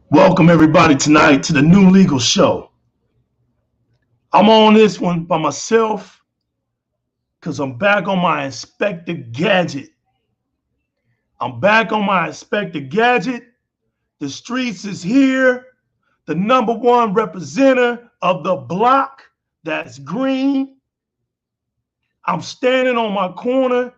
Welcome everybody tonight to the New Legal Show. I'm on this one by myself because I'm back on my Inspector Gadget. The streets is here. The #1 representative of the block that's green. I'm standing on my corner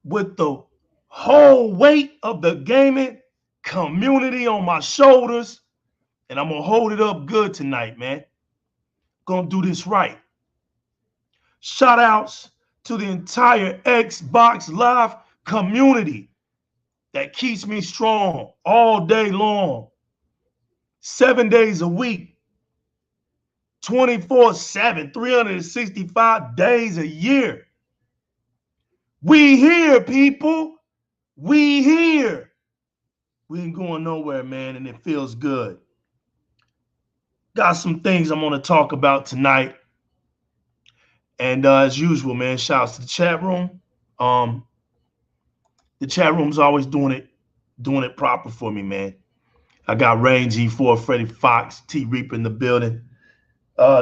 with the whole weight of the gaming community on my shoulders, and I'm gonna hold it up good tonight, man. Gonna do this right. Shout outs to the entire Xbox Live community that keeps me strong all day long, 7 days a week, 24/7, 365 days a year. We here, people. We here. We ain't going nowhere, man, and it feels good. Got some things I'm going to talk about tonight. And as usual, man, shouts to the chat room. The chat room's always doing it proper for me, man. I got Rain G4, Freddie Fox, T Reaper in the building.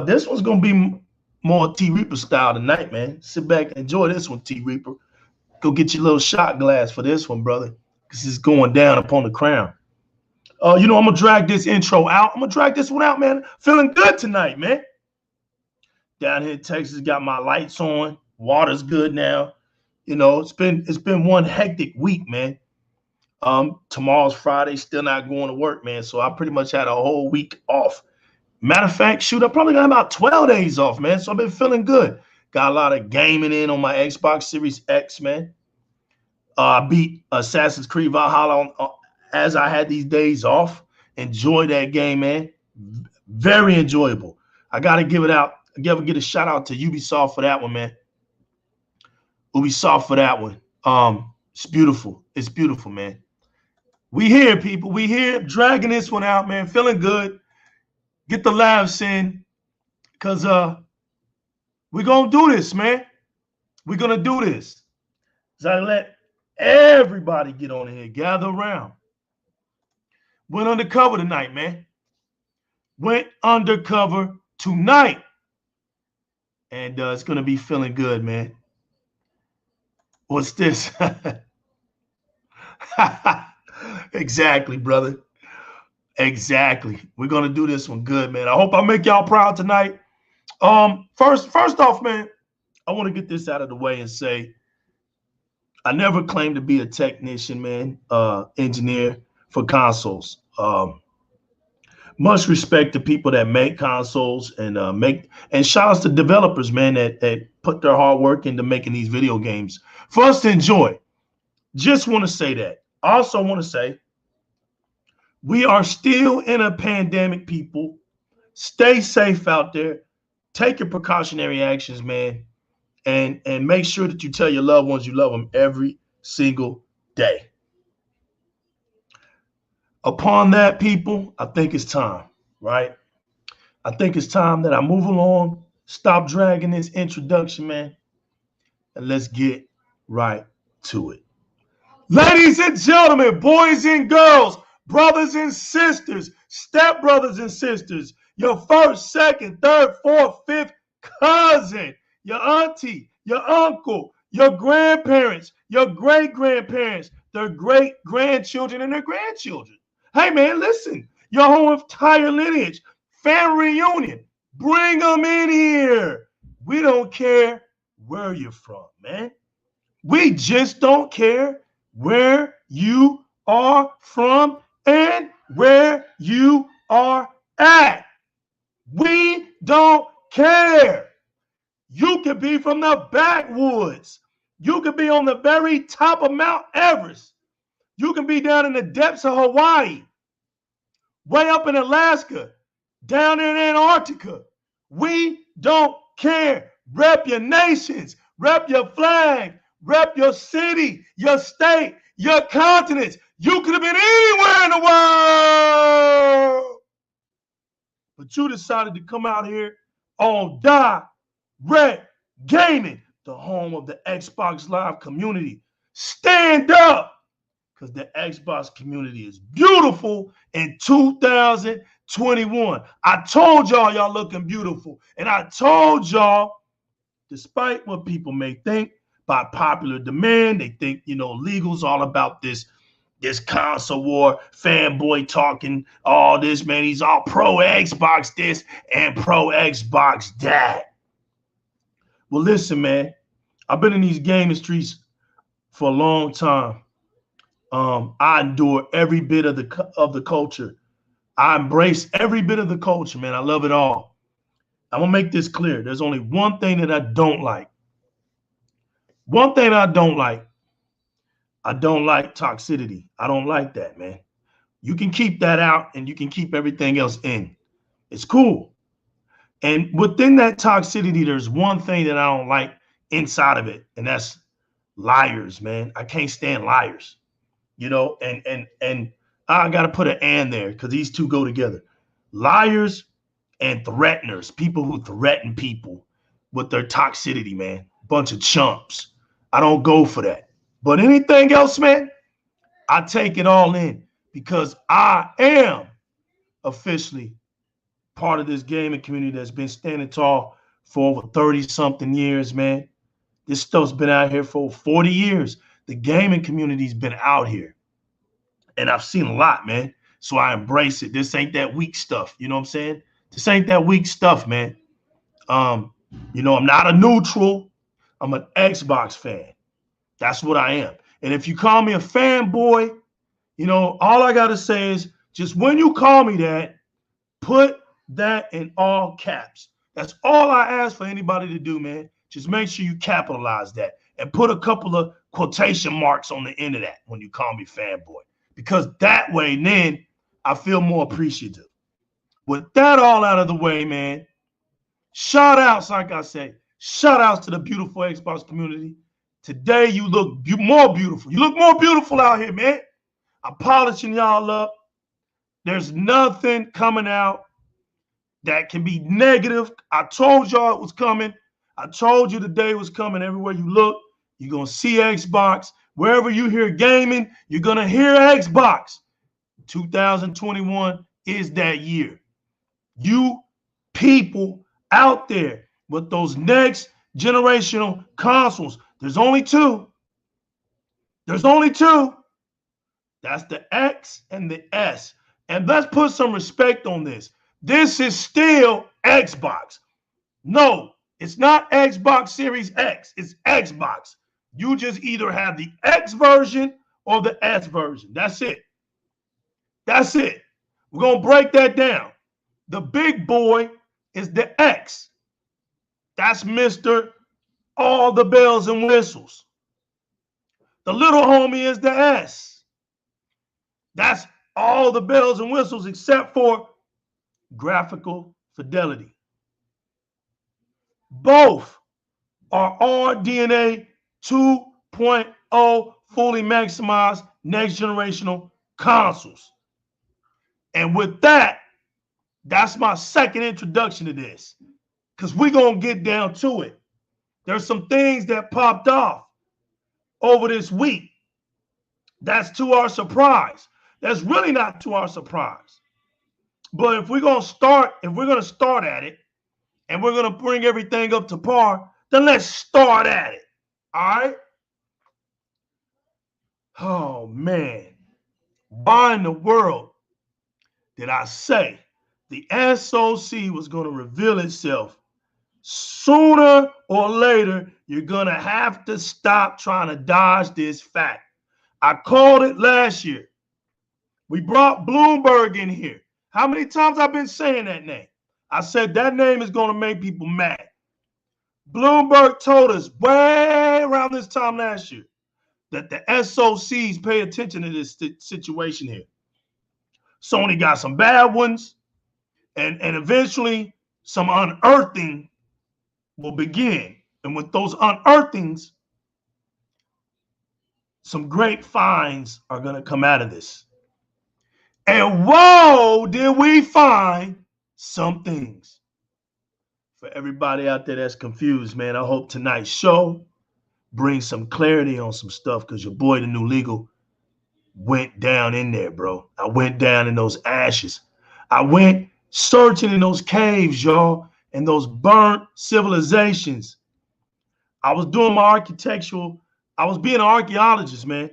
This one's going to be more T Reaper style tonight, man. Sit back and enjoy this one, T Reaper. Go get your little shot glass for this one, brother, because it's going down upon the crown. I'm going to drag this intro out. I'm going to drag this one out, man. Feeling good tonight, man. Down here in Texas, got my lights on. Water's good now. It's been one hectic week, man. Tomorrow's Friday, still not going to work, man. So I pretty much had a whole week off. Matter of fact, I probably got about 12 days off, man. So I've been feeling good. Got a lot of gaming in on my Xbox Series X, man. I beat Assassin's Creed Valhalla as I had these days off. Enjoy that game, man. Very enjoyable. I got to give a shout out to Ubisoft for that one, man. Ubisoft for that one. It's beautiful. It's beautiful, man. We here, people. We here, dragging this one out, man. Feeling good. Get the laughs in, because we're going to do this, man. We're going to do this. So I let everybody get on here, gather around. Went undercover tonight, man. Went undercover tonight. And it's going to be feeling good, man. What's this? Exactly, brother. Exactly. We're going to do this one good, man. I hope I make y'all proud tonight. First off, man, I want to get this out of the way and say I never claimed to be a technician, man, engineer for consoles. Much respect to people that make consoles and shout outs to developers, man, that put their hard work into making these video games for us to enjoy. Just want to say that. I also want to say we are still in a pandemic, people. Stay safe out there. Take your precautionary actions, man, and make sure that you tell your loved ones you love them every single day. Upon that, people, I think it's time, right? I think it's time that I move along, stop dragging this introduction, man, and let's get right to it. Ladies and gentlemen, boys and girls, brothers and sisters, stepbrothers and sisters, your first, second, third, fourth, fifth cousin, your auntie, your uncle, your grandparents, your great-grandparents, their great-grandchildren, and their grandchildren. Hey, man, listen, your whole entire lineage, family reunion, bring them in here. We don't care where you're from, man. We just don't care where you are from and where you are at. We don't care. You could be from the backwoods. You could be on the very top of Mount Everest. You can be down in the depths of Hawaii, way up in Alaska, down in Antarctica. We don't care. Rep your nations, rep your flag, rep your city, your state, your continents. You could have been anywhere in the world. But you decided to come out here on Di-RRec Gaming, the home of the Xbox Live community. Stand up, because the Xbox community is beautiful in 2021. I told y'all looking beautiful. And I told y'all, despite what people may think, by popular demand, they think, legal's all about this console war, fanboy talking, all this, man. He's all pro Xbox this and pro Xbox that. Well, listen, man, I've been in these gaming streets for a long time. I endure every bit of the culture. I embrace every bit of the culture, man. I love it all. I'm gonna make this clear. There's only one thing that I don't like. One thing I don't like. I don't like toxicity. I don't like that, man. You can keep that out and you can keep everything else in. It's cool. And within that toxicity, there's one thing that I don't like inside of it, and that's liars, man. I can't stand liars. And I got to put an and there because these two go together. Liars and threateners, people who threaten people with their toxicity, man. Bunch of chumps. I don't go for that. But anything else, man, I take it all in because I am officially part of this gaming community that's been standing tall for over 30-something years, man. This stuff's been out here for 40 years. The gaming community's been out here. And I've seen a lot, man. So I embrace it. This ain't that weak stuff. You know what I'm saying? This ain't that weak stuff, man. I'm not a neutral. I'm an Xbox fan. That's what I am. And if you call me a fanboy, all I got to say is just when you call me that, put that in all caps. That's all I ask for anybody to do, man. Just make sure you capitalize that and put a couple of quotation marks on the end of that when you call me fanboy. Because that way, then I feel more appreciative. With that all out of the way, man, shout outs, like I say, shout outs to the beautiful Xbox community. Today, you look more beautiful. You look more beautiful out here, man. I'm polishing y'all up. There's nothing coming out that can be negative. I told y'all it was coming. I told you the day was coming. Everywhere you look, you're going to see Xbox. Wherever you hear gaming, you're going to hear Xbox. 2021 is that year. You people out there with those next generational consoles, there's only two. There's only two. That's the X and the S. And let's put some respect on this. This is still Xbox. No, it's not Xbox Series X. It's Xbox. You just either have the X version or the S version. That's it. That's it. We're going to break that down. The big boy is the X. That's Mr. All the bells and whistles. The little homie is the S. That's all the bells and whistles except for graphical fidelity. Both are RDNA 2.0 fully maximized next generational consoles. And with that, that's my second introduction to this. Because we're going to get down to it. There's some things that popped off over this week. That's to our surprise. That's really not to our surprise. But if we're going to start at it, and we're going to bring everything up to par, then let's start at it. All right? Oh, man. Why in the world did I say the SoC was going to reveal itself? Sooner or later, you're going to have to stop trying to dodge this fact. I called it last year. We brought Bloomberg in here. How many times I've been saying that name? I said that name is going to make people mad. Bloomberg told us way around this time last year that the SoCs pay attention to this situation here. Sony got some bad ones and eventually some unearthing will begin. And with those unearthings, some great finds are going to come out of this. And whoa, did we find some things. For everybody out there that's confused, man, I hope tonight's show brings some clarity on some stuff, because your boy, the New Legal, went down in there, bro. I went down in those ashes. I went searching in those caves, y'all, and those burnt civilizations. I was doing my architectural, I was being an archaeologist, man.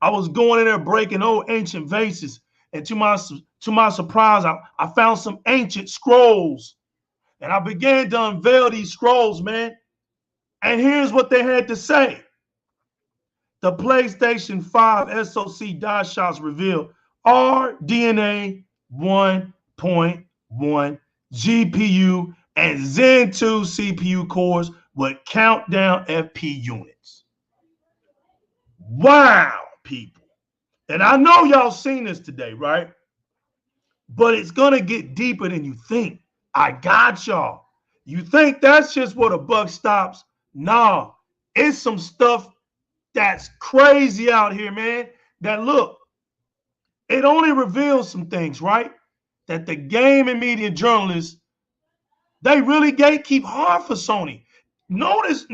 I was going in there breaking old ancient vases. And to my surprise, I found some ancient scrolls. And I began to unveil these scrolls, man. And here's what they had to say. The PlayStation 5 SoC die shots reveal RDNA 1.1 GPU and Zen 2 CPU cores with countdown FP units. Wow, people. And I know y'all seen this today, right? But it's going to get deeper than you think. I got y'all. You think that's just where the buck stops? Nah, it's some stuff that's crazy out here, man. That look, it only reveals some things, right? That the game and media journalists, they really gatekeep hard for Sony. Notice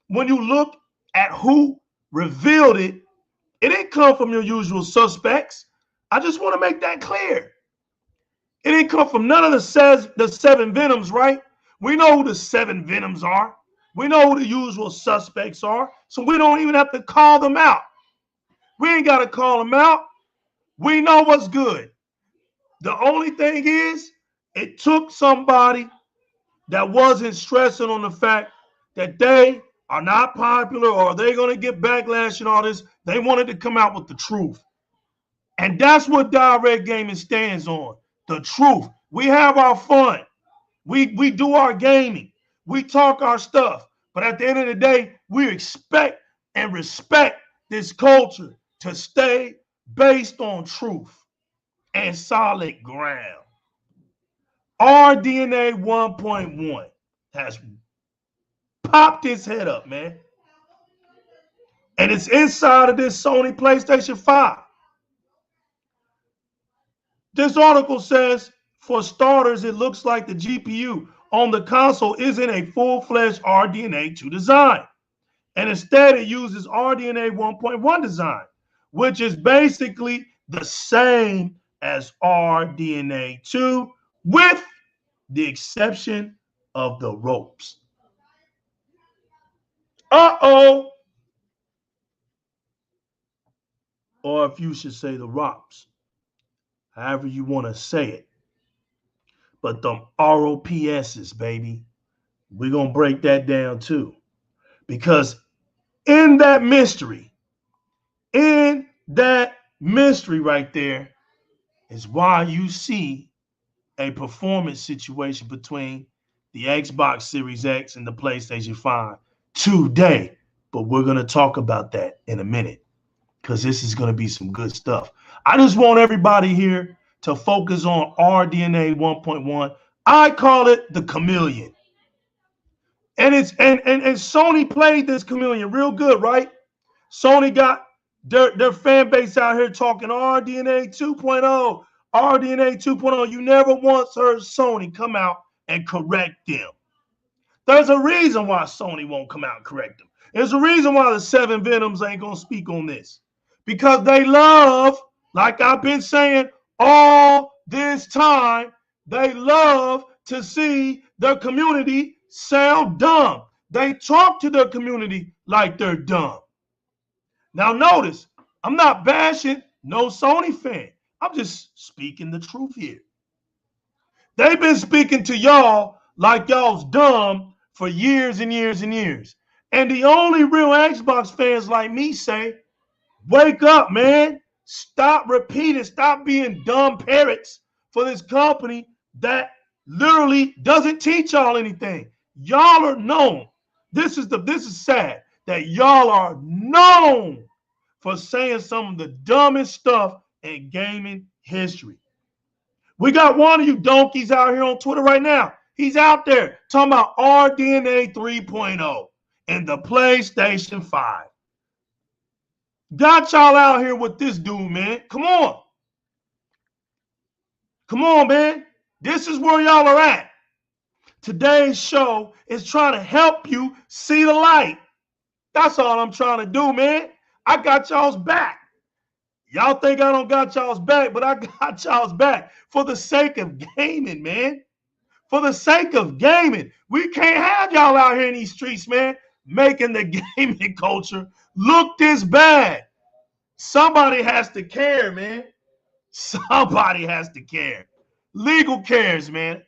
when you look at who revealed it, it didn't come from your usual suspects. I just want to make that clear. It didn't come from none of the seven Venoms, right? We know who the seven Venoms are. We know who the usual suspects are. So we don't even have to call them out. We ain't got to call them out. We know what's good. The only thing is, it took somebody that wasn't stressing on the fact that they are not popular or they're going to get backlash and all this. They wanted to come out with the truth. And that's what Di-RRec Gaming stands on. The truth. We have our fun. We do our gaming. We talk our stuff. But at the end of the day, we expect and respect this culture to stay based on truth and solid ground. RDNA 1.1 has popped its head up, man. And it's inside of this Sony PlayStation 5. This article says, for starters, it looks like the GPU on the console isn't a full-fledged RDNA 2 design. And instead, it uses RDNA 1.1 design, which is basically the same as RDNA 2 with the exception of the ropes. Uh-oh. Or if you should say the ROPs. However you want to say it. But the ROPSs, baby, we're going to break that down too. Because in that mystery right there is why you see a performance situation between the Xbox Series X and the PlayStation 5 today. But we're going to talk about that in a minute, because this is going to be some good stuff. I just want everybody here to focus on RDNA 1.1. I call it the chameleon. And it's and Sony played this chameleon real good, right? Sony got their fan base out here talking RDNA 2.0, RDNA 2.0. You never once heard Sony come out and correct them. There's a reason why Sony won't come out and correct them. There's a reason why the seven Venoms ain't going to speak on this. Because they love, like I've been saying all this time, they love to see their community sound dumb. They talk to their community like they're dumb. Now notice, I'm not bashing no Sony fan. I'm just speaking the truth here. They've been speaking to y'all like y'all's dumb for years and years and years. And the only real Xbox fans like me say, wake up, man. Stop repeating. Stop being dumb parrots for this company that literally doesn't teach y'all anything. Y'all are known. This is sad that y'all are known for saying some of the dumbest stuff in gaming history. We got one of you donkeys out here on Twitter right now. He's out there talking about RDNA 3.0 and the PlayStation 5. Got y'all out here with this dude, man. Come on. Come on, man. This is where y'all are at. Today's show is trying to help you see the light. That's all I'm trying to do, man. I got y'all's back. Y'all think I don't got y'all's back, but I got y'all's back for the sake of gaming, man. For the sake of gaming. We can't have y'all out here in these streets, man, making the gaming culture look this bad. Somebody has to care, man. Somebody has to care. Legal cares, man.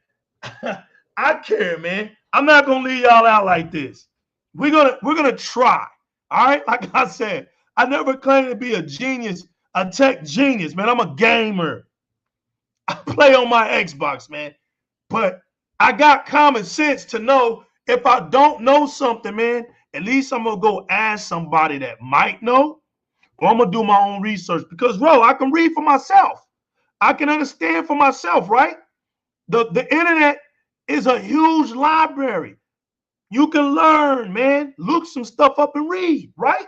I care, man. I'm not gonna leave y'all out like this. We're gonna try. All right, like I said, I never claimed to be a genius, a tech genius, man. I'm a gamer. I play on my Xbox, man. But I got common sense to know if I don't know something, man, at least I'm gonna go ask somebody that might know, or I'm gonna do my own research. Because, bro, I can read for myself. I can understand for myself, right? The internet is a huge library. You can learn, man. Look some stuff up and read, right?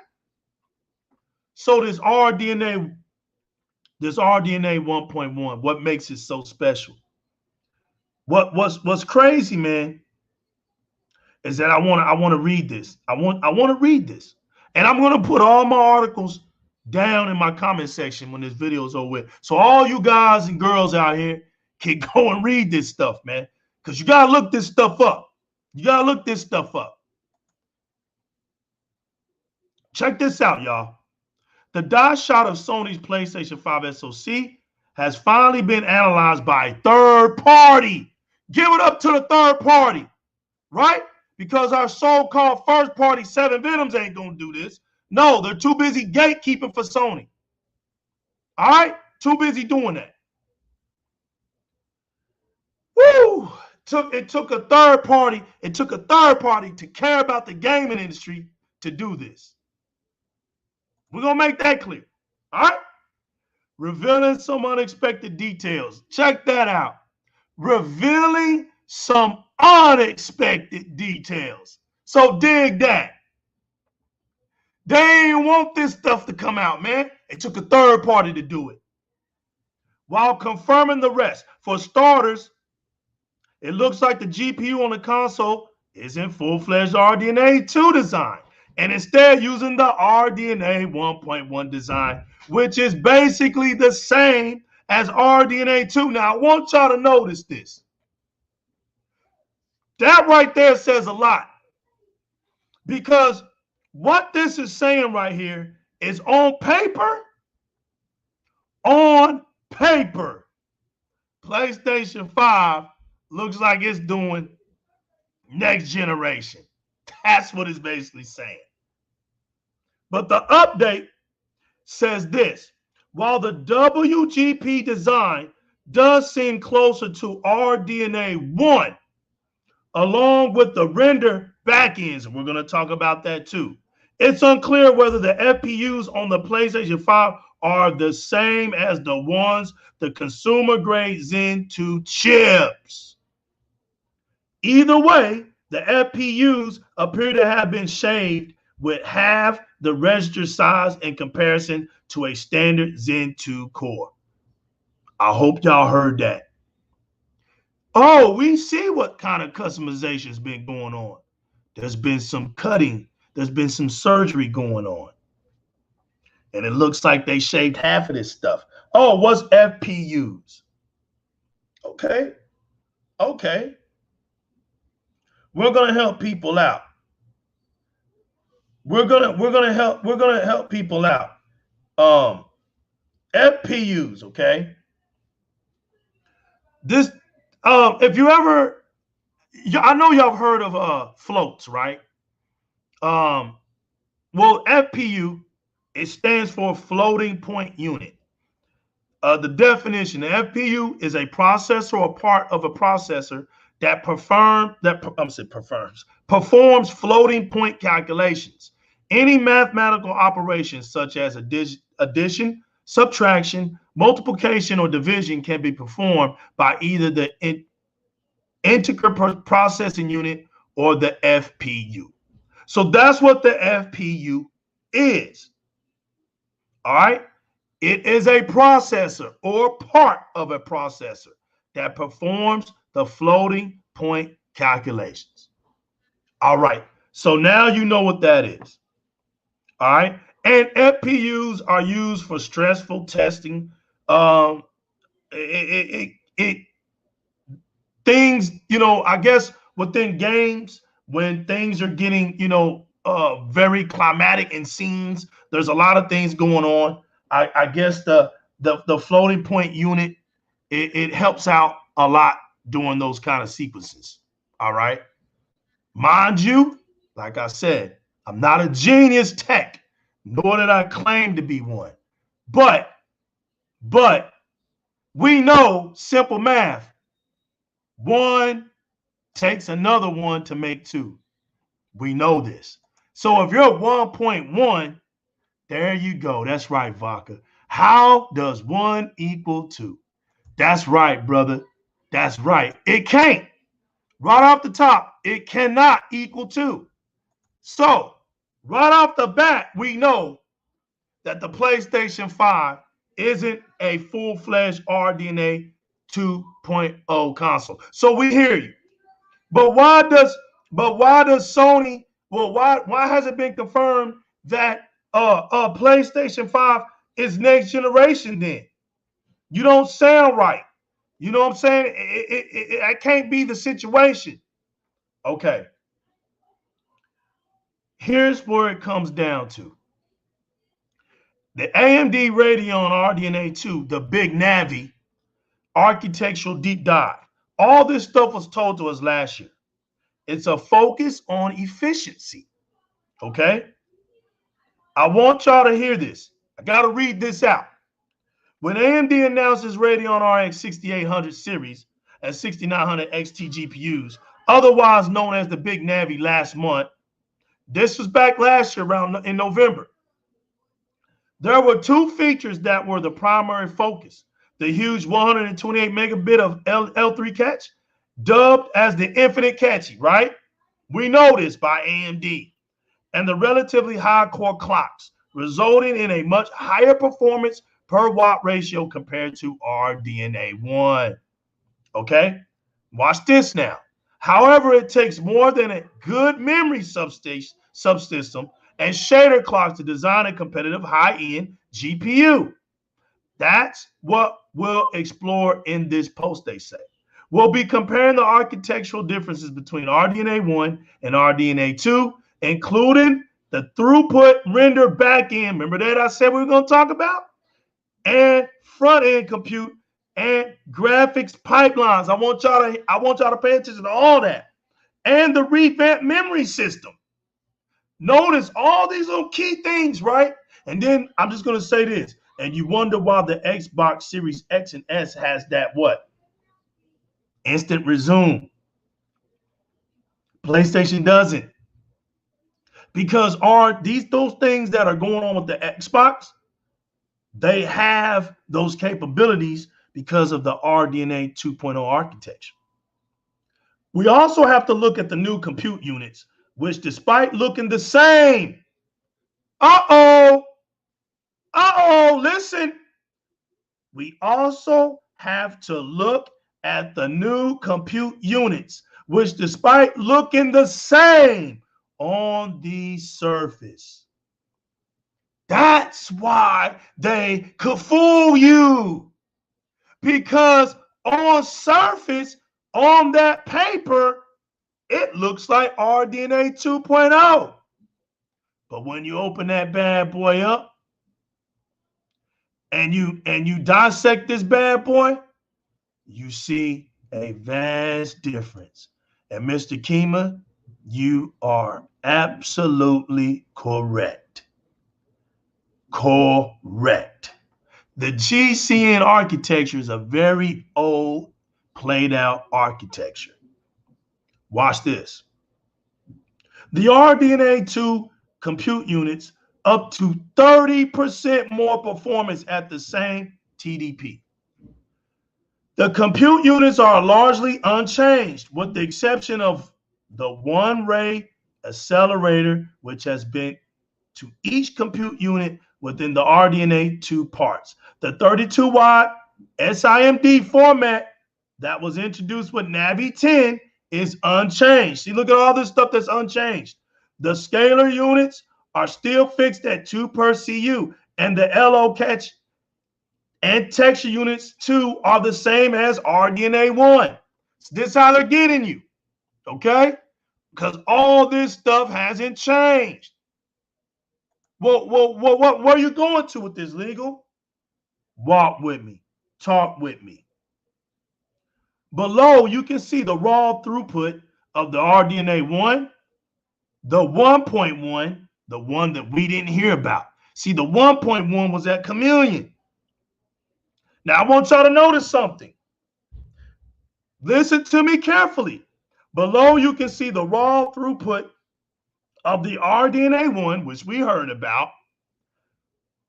So this RDNA 1.1, what makes it so special? What's crazy, man, is that I want to read this. I want to read this. And I'm going to put all my articles down in my comment section when this video is over with. So all you guys and girls out here can go and read this stuff, man. Because you got to look this stuff up. You got to look this stuff up. Check this out, y'all. The die shot of Sony's PlayStation 5 SoC has finally been analyzed by a third party. Give it up to the third party, right? Because our so-called first party 7 Venoms ain't going to do this. No, they're too busy gatekeeping for Sony. All right? Too busy doing that. Woo! It took a third party. It took a third party to care about the gaming industry to do this. We're going to make that clear. All right? Revealing some unexpected details. Check that out. Revealing some unexpected details. So dig that. They didn't want this stuff to come out, man. It took a third party to do it. While confirming the rest. For starters, it looks like the GPU on the console isn't full-fledged RDNA 2 design, and instead using the RDNA 1.1 design, which is basically the same as RDNA 2. Now, I want y'all to notice this. That right there says a lot. Because what this is saying right here is on paper, PlayStation 5 looks like it's doing next generation. That's what it's basically saying. But the update says this. While the WGP design does seem closer to RDNA 1, along with the render backends, and we're going to talk about that too, it's unclear whether the FPUs on the PlayStation 5 are the same as the ones the consumer-grade Zen 2 chips. Either way, the FPUs appear to have been shaved with half the register size in comparison to a standard Zen 2 core. I hope y'all heard that. Oh, we see what kind of customization has been going on. There's been some cutting. There's been some surgery going on. And it looks like they shaved half of this stuff. Oh, what's FPUs? Okay. Okay. We're gonna help people out. We're gonna help people out. FPUs, okay. This if you ever, I know y'all have heard of floats, right? Well, FPU, it stands for floating point unit. The definition: the FPU is a processor or part of a processor that performs floating point calculations. Any mathematical operations such as addition, subtraction, multiplication, or division can be performed by either the integer processing unit, or the FPU. So that's what the FPU is. All right. It is a processor or part of a processor that performs the floating point calculations. All right. So now you know what that is. All right. And FPUs are used for stressful testing. It things, I guess within games, when things are getting, very climatic in scenes, there's a lot of things going on. I guess the floating point unit, it helps out a lot during those kind of sequences. All right. Mind you, like I said, I'm not a genius tech, nor did I claim to be one. But we know simple math. One takes another one to make two. We know this. So if you're 1.1, there you go. That's right, Vodka. How does 1 equal 2? That's right, brother. That's right. It can't. Right off the top, it cannot equal 2. So right off the bat, we know that the PlayStation 5 isn't a full-fledged RDNA 2.0 console. So we hear you. But why does Sony, why has it been confirmed that PlayStation 5 is next generation then? You don't sound right. You know what I'm saying? It can't be the situation. Okay. Here's where it comes down to. The AMD Radeon RDNA2, the big Navi, architectural deep dive. All this stuff was told to us last year. It's a focus on efficiency. Okay? I want y'all to hear this. I got to read this out. When AMD announces Radeon RX 6800 series and 6900 XT GPUs, otherwise known as the Big Navi, last month, this was back last year around in November. There were two features that were the primary focus. The huge 128 megabit of L3 cache, dubbed as the infinite cache, right? We know this by AMD. And the relatively high core clocks, resulting in a much higher performance per watt ratio compared to RDNA1. Okay? Watch this now. However, it takes more than a good memory subsystem and shader clocks to design a competitive high-end GPU. That's what we'll explore in this post, they say. We'll be comparing the architectural differences between RDNA1 and RDNA2, including the throughput render backend. Remember that I said we were going to talk about? And front-end compute and graphics pipelines. I want y'all to pay attention to all that. And the revamped memory system. Notice all these little key things, right? And then I'm just going to say this. And you wonder why the Xbox Series X and S has that what? Instant resume. PlayStation doesn't. Because those things that are going on with the Xbox, they have those capabilities because of the RDNA 2.0 architecture. We also have to look at the new compute units, which despite looking the same, listen, we also have to look at the new compute units, which despite looking the same on the surface. That's why they could fool you. Because on surface, on that paper, it looks like RDNA 2.0. But when you open that bad boy up and you dissect this bad boy, you see a vast difference. And Mr. Kima, you are absolutely correct. Correct. The GCN architecture is a very old, played out architecture. Watch this. The RDNA2 compute units up to 30% more performance at the same TDP. The compute units are largely unchanged, with the exception of the one-ray accelerator, which has been to each compute unit within the RDNA2 parts. The 32-watt SIMD format that was introduced with Navi 10 is unchanged. See, look at all this stuff that's unchanged. The scalar units are still fixed at 2 per CU, and the LO catch and texture units 2 are the same as RDNA1. So this is how they're getting you, okay? Because all this stuff hasn't changed. Well, where are you going to with this, Legal? Walk with me. Talk with me. Below, you can see the raw throughput of the RDNA1, the 1.1, the one that we didn't hear about. See, the 1.1 was at Chameleon. Now, I want y'all to notice something. Listen to me carefully. Below, you can see the raw throughput of the RDNA1, which we heard about,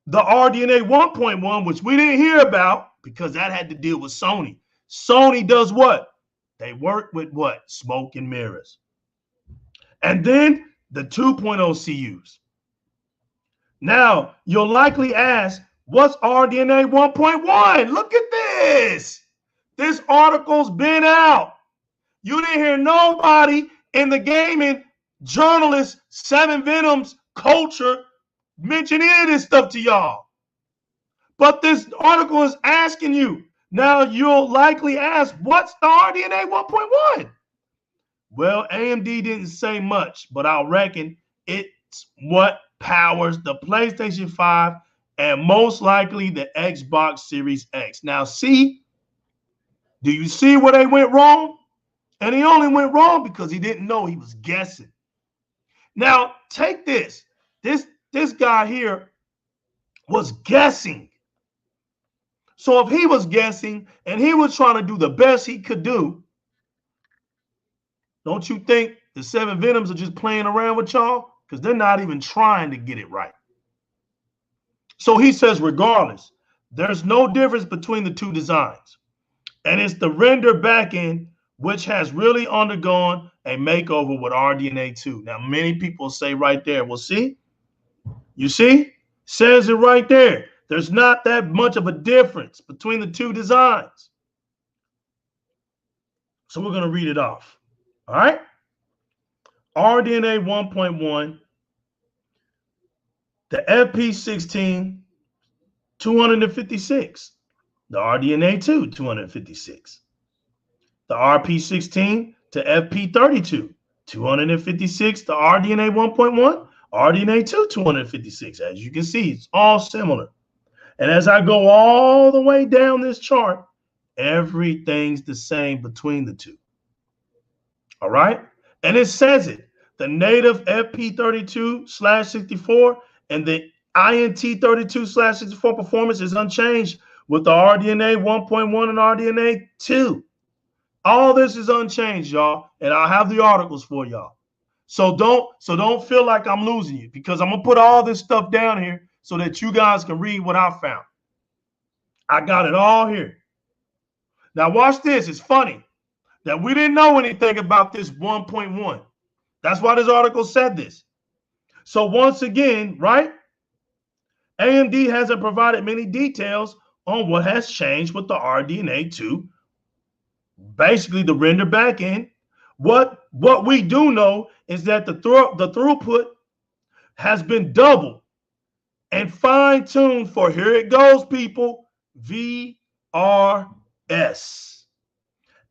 the RDNA 1.1, which we didn't hear about because that had to deal with Sony. Sony does what? They work with what? Smoke and mirrors. And then the 2.0 CUs. Now, you'll likely ask, what's RDNA 1.1? Look at this. This article's been out. You didn't hear nobody in the gaming journalist, Seven Venoms culture mention any of this stuff to y'all. But this article is asking you. Now you'll likely ask, what's the RDNA 1.1? Well, AMD didn't say much, but I reckon it's what powers the PlayStation 5 and most likely the Xbox Series X. Now, see, do you see where they went wrong? And he only went wrong because he didn't know, he was guessing. Now, take this. This guy here was guessing. So if he was guessing and he was trying to do the best he could do, don't you think the Seven Venoms are just playing around with y'all? Because they're not even trying to get it right. So he says, regardless, there's no difference between the two designs. And it's the render backend which has really undergone a makeover with RDNA2. Now, many people say right there, well, see? You see? Says it right there. There's not that much of a difference between the two designs. So we're going to read it off. All right? RDNA 1.1, the FP16, 256. The RDNA2, 256. The RP16 to FP32, 256. The RDNA 1.1, RDNA2, 256. As you can see, it's all similar. And as I go all the way down this chart, everything's the same between the two. All right? And it says it. The native FP32/64 and the INT32/64 performance is unchanged with the RDNA 1.1 and RDNA 2. All this is unchanged, y'all, and I'll have the articles for y'all. So don't feel like I'm losing you, because I'm gonna put all this stuff down here so that you guys can read what I found. I got it all here. Now watch this. It's funny that we didn't know anything about this 1.1. That's why this article said this. So once again, right? AMD hasn't provided many details on what has changed with the RDNA2. Basically, the render backend. What we do know is that the throughput has been doubled and fine-tuned for, here it goes, people, VRS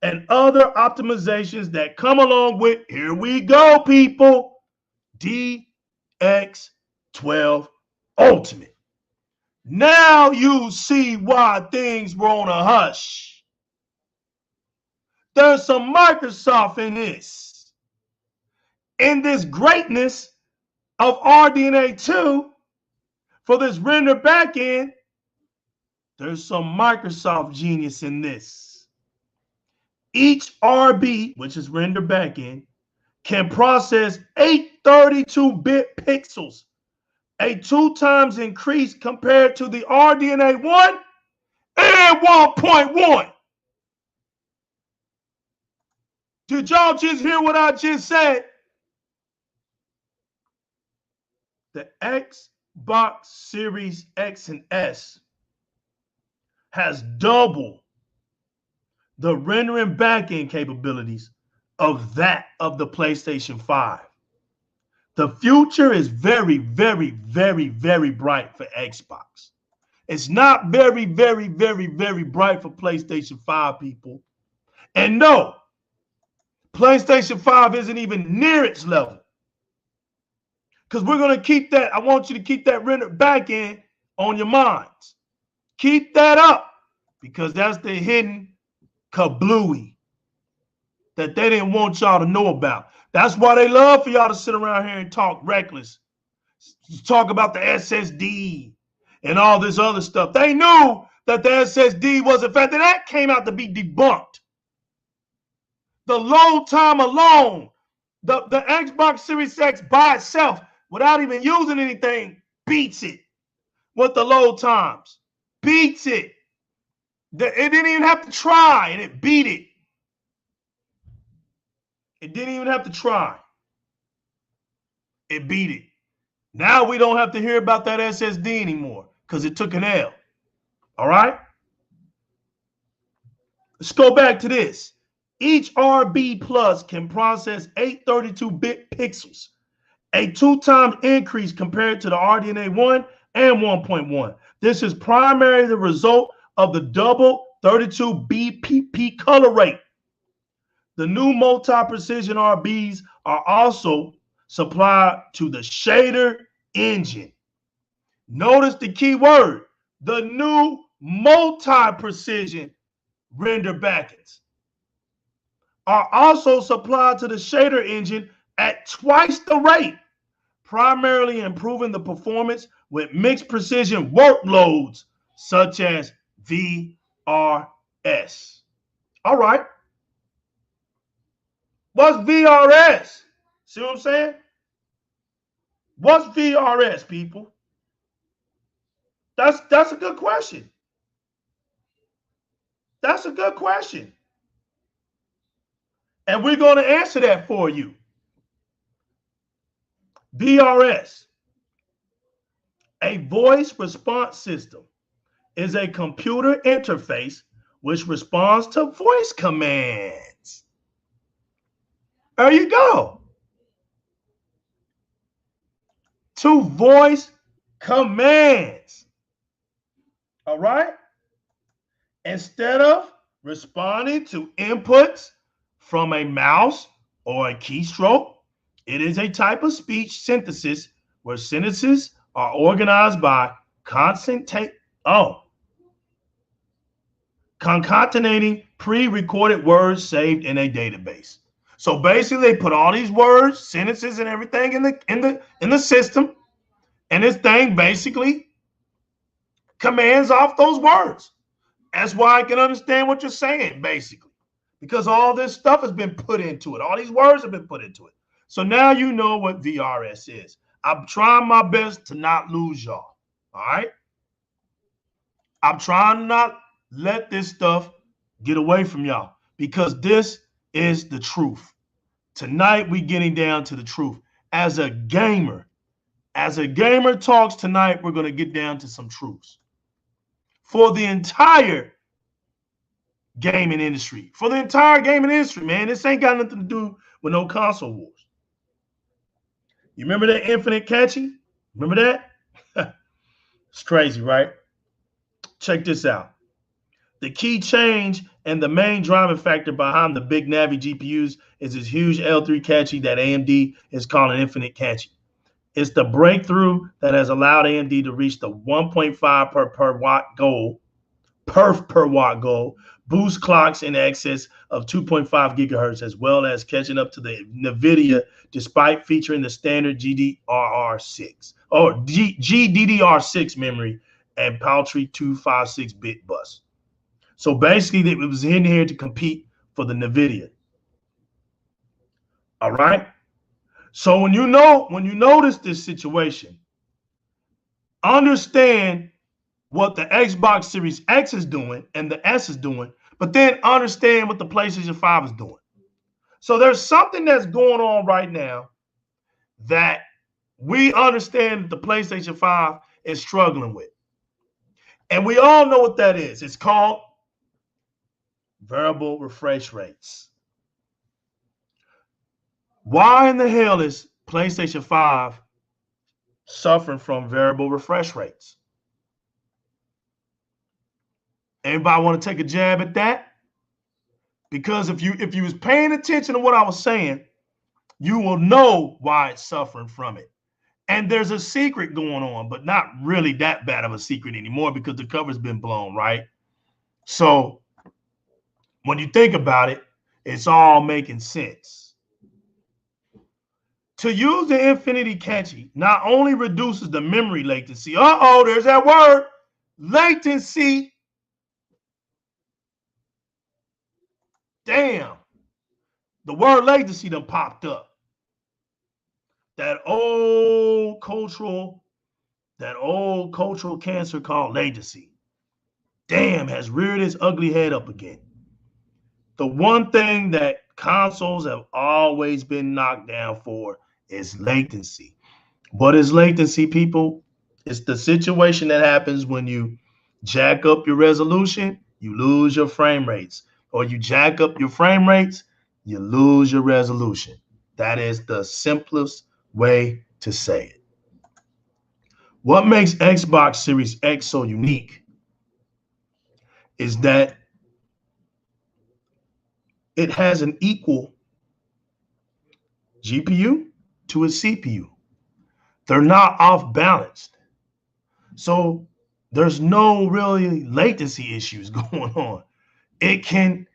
and other optimizations that come along with, here we go, people, DX12 Ultimate. Now you see why things were on a hush. There's some Microsoft in this. In this greatness of RDNA2 for this render backend, there's some Microsoft genius in this. Each RB, which is render backend, can process 832-bit pixels, a 2 times increase compared to the RDNA 1 and 1.1. Did y'all just hear what I just said? The Xbox Series X and S has double the rendering backend capabilities of that of the PlayStation 5. The future is very, very, very, very bright for Xbox. It's not very, very, very, very bright for PlayStation 5 people. And no, PlayStation 5 isn't even near its level. Because we're going to keep that. I want you to keep that rendered backend on your minds. Keep that up, because that's the hidden kablooey that they didn't want y'all to know about. That's why they love for y'all to sit around here and talk reckless. Talk about the SSD and all this other stuff. They knew that the SSD was, in fact, that came out to be debunked. The load time alone, the Xbox Series X by itself, without even using anything, beats it with the load times. Beats it. It didn't even have to try, and it beat it. It didn't even have to try. It beat it. Now we don't have to hear about that SSD anymore because it took an L. All right? Let's go back to this. Each RB Plus can process 832-bit pixels, a 2x increase compared to the RDNA1 and 1.1. This is primarily the result of the double 32 BPP color rate. The new multi-precision RBs are also supplied to the shader engine. Notice the key word, the new multi-precision render backends are also supplied to the shader engine at twice the rate, primarily improving the performance with mixed precision workloads such as VRS. All right. What's VRS? See what I'm saying? What's VRS, people? That's a good question. That's a good question. And we're going to answer that for you. VRS, a voice response system, is a computer interface which responds to voice commands. There you go. To voice commands. All right? Instead of responding to inputs from a mouse or a keystroke, it is a type of speech synthesis where sentences are organized by concatenating pre-recorded words saved in a database. So basically, they put all these words, sentences, and everything in the system, and this thing basically commands off those words. That's why I can understand what you're saying, basically, because all this stuff has been put into it. All these words have been put into it. So now you know what VRS is. I'm trying my best to not lose y'all. All right? I'm trying to not let this stuff get away from y'all, because this is the truth. Tonight, we're getting down to the truth. As a gamer talks tonight, we're going to get down to some truths. For the entire gaming industry, man, this ain't got nothing to do with no console wars. You remember that infinite catching? Remember that? It's crazy, right? Check this out. The key change and the main driving factor behind the big Navi GPUs is this huge L3 cache that AMD is calling infinite cache. It's the breakthrough that has allowed AMD to reach the 1.5 perf per watt goal, boost clocks in excess of 2.5 gigahertz, as well as catching up to the NVIDIA despite featuring the standard GDDR6 or GDDR6 memory and paltry 256-bit bus. So basically, it was in here to compete for the NVIDIA. All right. So when you notice this situation, understand what the Xbox Series X is doing and the S is doing, but then understand what the PlayStation 5 is doing. So there's something that's going on right now that we understand that the PlayStation 5 is struggling with. And we all know what that is. It's called variable refresh rates. Why in the hell is PlayStation 5 suffering from variable refresh rates? Anybody want to take a jab at that? Because if you was paying attention to what I was saying, you will know why it's suffering from it. And there's a secret going on, but not really that bad of a secret anymore because the cover's been blown, right? So when you think about it, it's all making sense. To use the Infinity Catchy not only reduces the memory latency. There's that word, latency. Damn. The word latency done popped up. That old cultural cancer called latency. Damn, has reared its ugly head up again. The one thing that consoles have always been knocked down for is latency. What is latency, people? It's the situation that happens when you jack up your resolution, you lose your frame rates. Or you jack up your frame rates, you lose your resolution. That is the simplest way to say it. What makes Xbox Series X so unique is that it has an equal GPU to its CPU. They're not off balanced. So there's no really latency issues going on. It can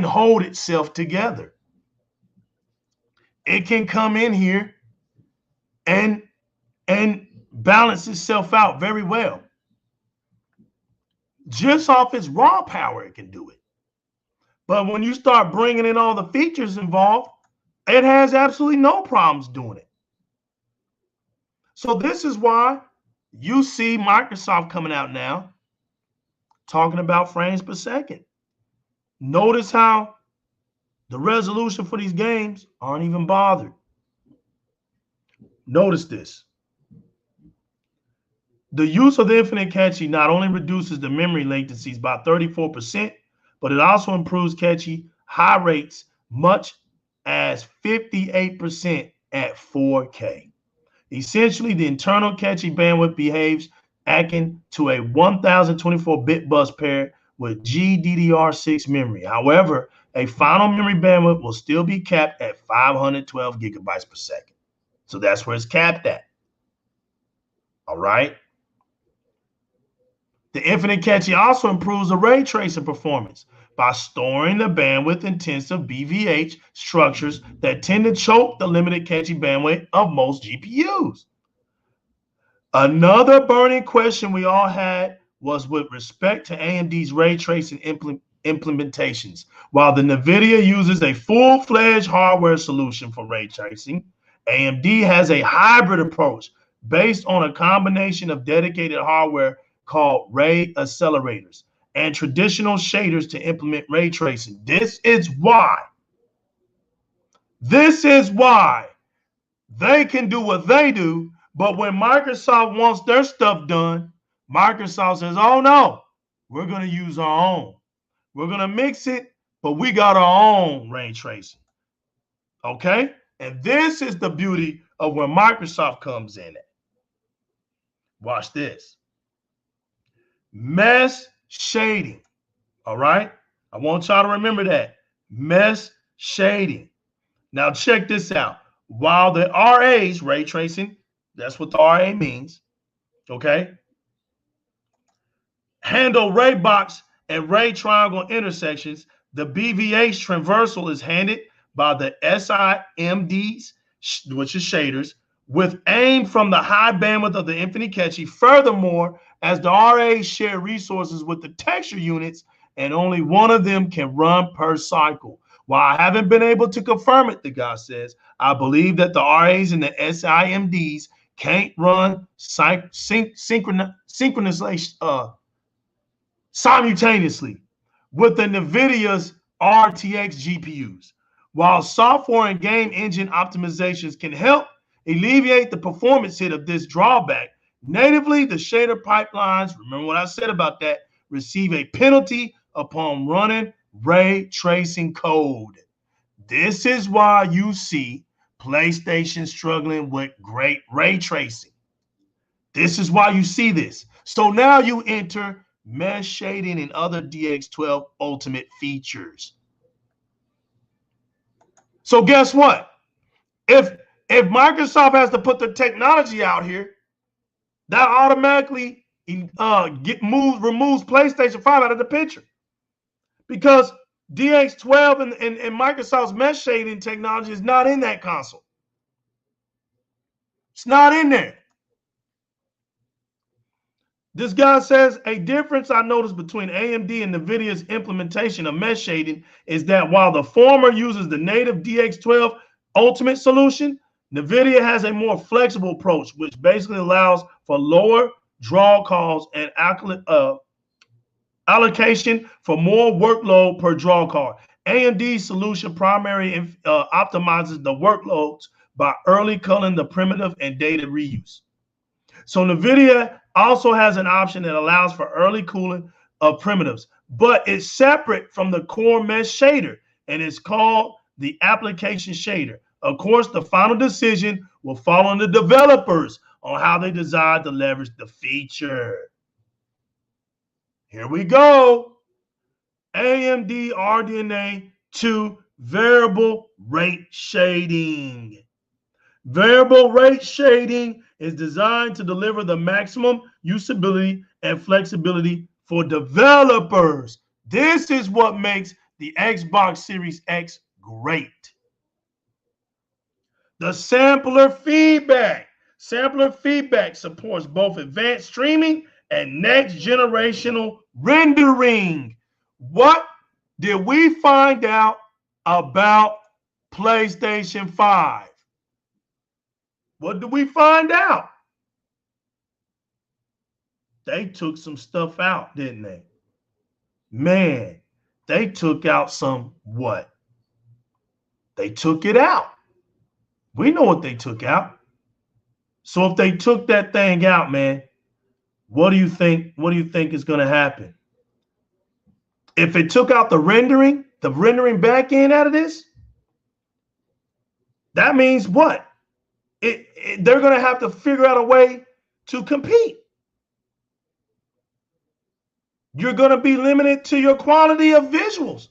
hold itself together. It can come in here and balance itself out very well. Just off its raw power, it can do it. But when you start bringing in all the features involved, it has absolutely no problems doing it. So this is why you see Microsoft coming out now talking about frames per second. Notice how the resolution for these games aren't even bothered. Notice this. The use of the Infinite Catchy not only reduces the memory latencies by 34%, but it also improves Catchy high rates much as 58% at 4K. Essentially, the internal Catchy bandwidth behaves akin to a 1024-bit bus paired with GDDR6 memory. However, a final memory bandwidth will still be capped at 512 gigabytes per second. So that's where it's capped at. All right. The Infinite Catchy also improves the ray tracing performance by storing the bandwidth-intensive BVH structures that tend to choke the limited Catchy bandwidth of most GPUs. Another burning question we all had was with respect to AMD's ray tracing implementations. While the NVIDIA uses a full-fledged hardware solution for ray tracing, AMD has a hybrid approach based on a combination of dedicated hardware called ray accelerators and traditional shaders to implement ray tracing. This is why they can do what they do, but when Microsoft wants their stuff done, Microsoft says, oh no, we're going to use our own. We're going to mix it, but we got our own ray tracing. Okay? And this is the beauty of where Microsoft comes in at. Watch this. Mesh shading. All right? I want y'all to remember that. Mesh shading. Now check this out. While the RAs, ray tracing, that's what the RA means, okay, handle ray box and ray triangle intersections, the BVH transversal is handled by the SIMDs, which is shaders, with aim from the high bandwidth of the Infinite Catchy. Furthermore, as the RAs share resources with the texture units, and only one of them can run per cycle. While I haven't been able to confirm it, the guy says, I believe that the RAs and the SIMDs can't run simultaneously with the NVIDIA's RTX GPUs. While software and game engine optimizations can help alleviate the performance hit of this drawback, natively the shader pipelines, remember what I said about that, receive a penalty upon running ray tracing code. This is why you see PlayStation struggling with great ray tracing. This is why you see this. So now you enter mesh shading and other DX12 Ultimate features. So guess what? If Microsoft has to put the technology out here, that automatically removes PlayStation 5 out of the picture. Because DX12 and Microsoft's mesh shading technology is not in that console. It's not in there. This guy says, a difference I noticed between AMD and NVIDIA's implementation of mesh shading is that while the former uses the native DX12 Ultimate solution, NVIDIA has a more flexible approach, which basically allows for lower draw calls and allocation for more workload per draw card. AMD's solution primarily optimizes the workloads by early culling the primitive and data reuse. So NVIDIA also has an option that allows for early cooling of primitives, but it's separate from the core mesh shader, and it's called the application shader. Of course, the final decision will fall on the developers on how they decide to leverage the feature. Here we go. AMD RDNA 2 variable rate shading. Variable rate shading is designed to deliver the maximum usability and flexibility for developers. This is what makes the Xbox Series X great. The sampler feedback. Sampler feedback supports both advanced streaming and next generational rendering. What did we find out about PlayStation 5? What did we find out? They took some stuff out, didn't they? Man, they took out some what? They took it out. We know what they took out. So if they took that thing out, man, what do you think? What do you think is going to happen? If it took out the rendering back end out of this, that means what? They're going to have to figure out a way to compete. You're going to be limited to your quality of visuals,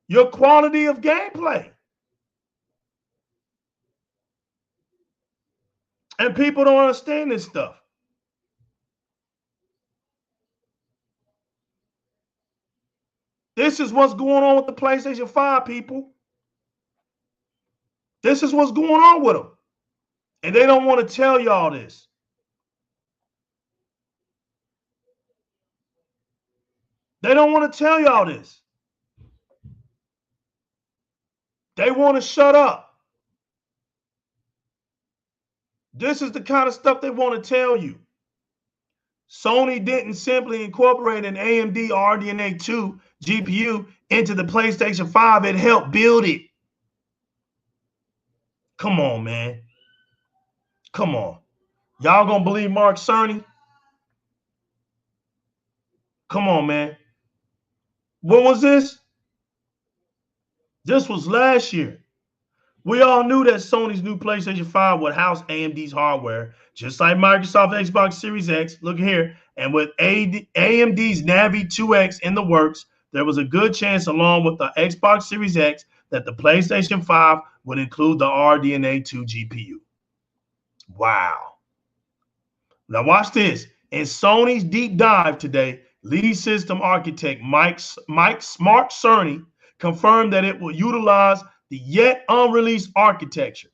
your quality of gameplay. And people don't understand this stuff. This is what's going on with the PlayStation 5, people. This is what's going on with them. And they don't want to tell y'all this. They don't want to tell y'all this. They want to shut up. This is the kind of stuff they want to tell you. Sony didn't simply incorporate an AMD RDNA2 GPU into the PlayStation 5. It helped build it. Come on, man. Come on. Y'all gonna believe Mark Cerny? Come on, man. When was this? This was last year. We all knew that Sony's new PlayStation 5 would house AMD's hardware, just like Microsoft Xbox Series X. Look here. And with AMD's Navi 2X in the works, there was a good chance, along with the Xbox Series X, that the PlayStation 5 would include the RDNA2 GPU. Wow. Now watch this. In Sony's deep dive today, lead system architect Mike Smart Cerny confirmed that it will utilize the yet unreleased architecture,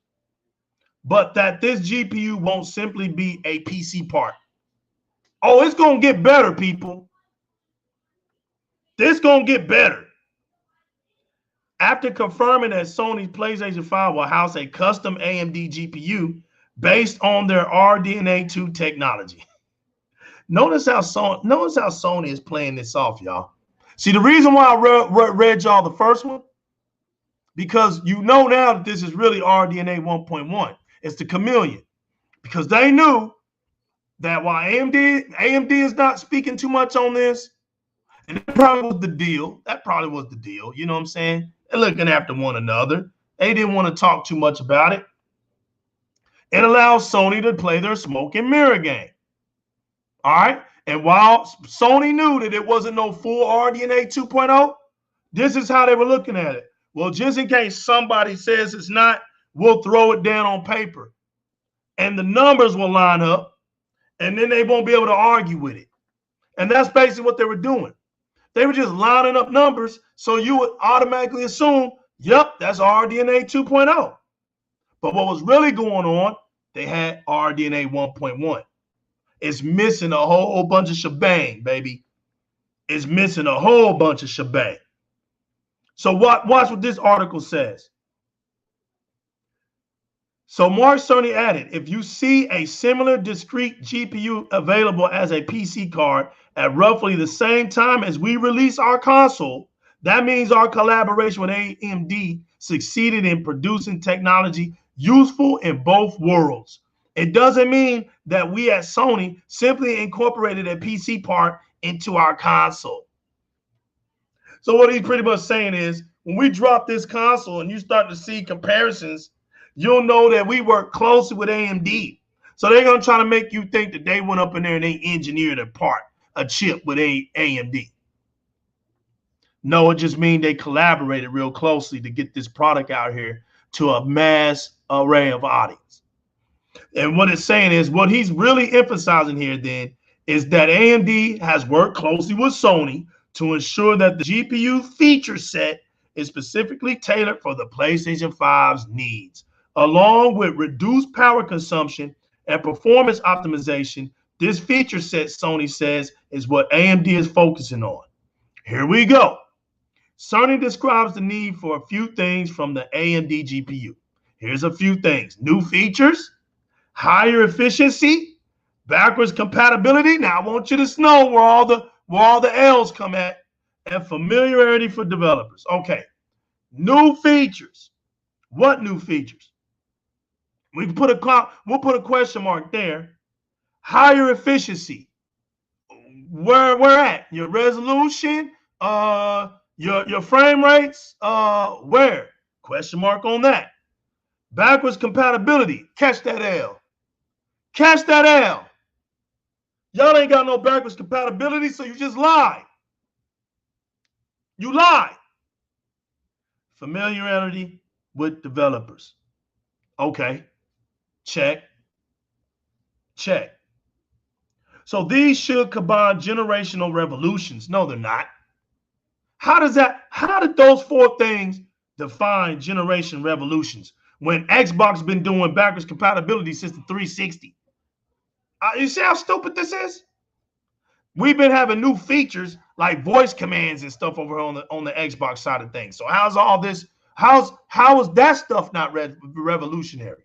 but that this GPU won't simply be a PC part. Oh, it's going to get better, people. This going to get better. After confirming that Sony's PlayStation 5 will house a custom AMD GPU based on their RDNA2 technology. Notice how Sony is playing this off, y'all. See, the reason why I read y'all the first one, because you know now that this is really RDNA 1.1. It's the chameleon, because they knew that while AMD is not speaking too much on this, and that probably was the deal. That probably was the deal. You know what I'm saying? They're looking after one another. They didn't want to talk too much about it. It allows Sony to play their smoke and mirror game. All right. And while Sony knew that it wasn't no full RDNA 2.0, this is how they were looking at it. Well, just in case somebody says it's not, we'll throw it down on paper. And the numbers will line up, and then they won't be able to argue with it. And that's basically what they were doing. They were just lining up numbers so you would automatically assume, yep, that's RDNA 2.0. But what was really going on, they had RDNA 1.1. It's missing a whole bunch of shebang, baby. It's missing a whole bunch of shebang. So watch what this article says. So Mark Cerny added, if you see a similar discrete GPU available as a PC card at roughly the same time as we release our console, that means our collaboration with AMD succeeded in producing technology useful in both worlds. It doesn't mean that we at Sony simply incorporated a PC part into our console. So what he's pretty much saying is, when we drop this console and you start to see comparisons, you'll know that we work closely with AMD. So they're going to try to make you think that they went up in there and they engineered a chip with AMD. No, it just means they collaborated real closely to get this product out here to a mass array of audience. And what it's saying is, what he's really emphasizing here then is that AMD has worked closely with Sony to ensure that the GPU feature set is specifically tailored for the PlayStation 5's needs. Along with reduced power consumption and performance optimization, this feature set, Sony says, is what AMD is focusing on. Here we go. Sony describes the need for a few things from the AMD GPU. Here's a few things. New features, higher efficiency, backwards compatibility. Now I want you to know where all the L's come at, and familiarity for developers. Okay. New features. What new features? We'll put a question mark there. Higher efficiency. Where at? Your resolution? Your frame rates? Where? Question mark on that. Backwards compatibility. Catch that L. Catch that L. Y'all ain't got no backwards compatibility, so you just lied. You lied. Familiarity with developers. Okay. Check. Check. So these should combine generational revolutions. No, they're not. How did those four things define generation revolutions when Xbox been doing backwards compatibility since the 360? You see how stupid this is? We've been having new features like voice commands and stuff over on the Xbox side of things. So how's all this? How is that stuff not revolutionary?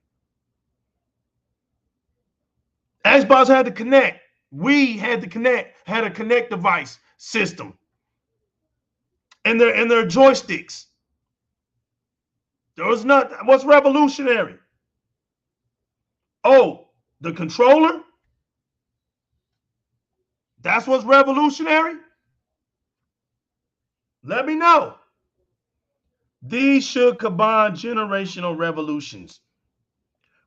Xbox had to connect. We had to connect. Had a Connect device system, and their joysticks. There was not. What's revolutionary? Oh, the controller. That's what's revolutionary? Let me know. These should combine generational revolutions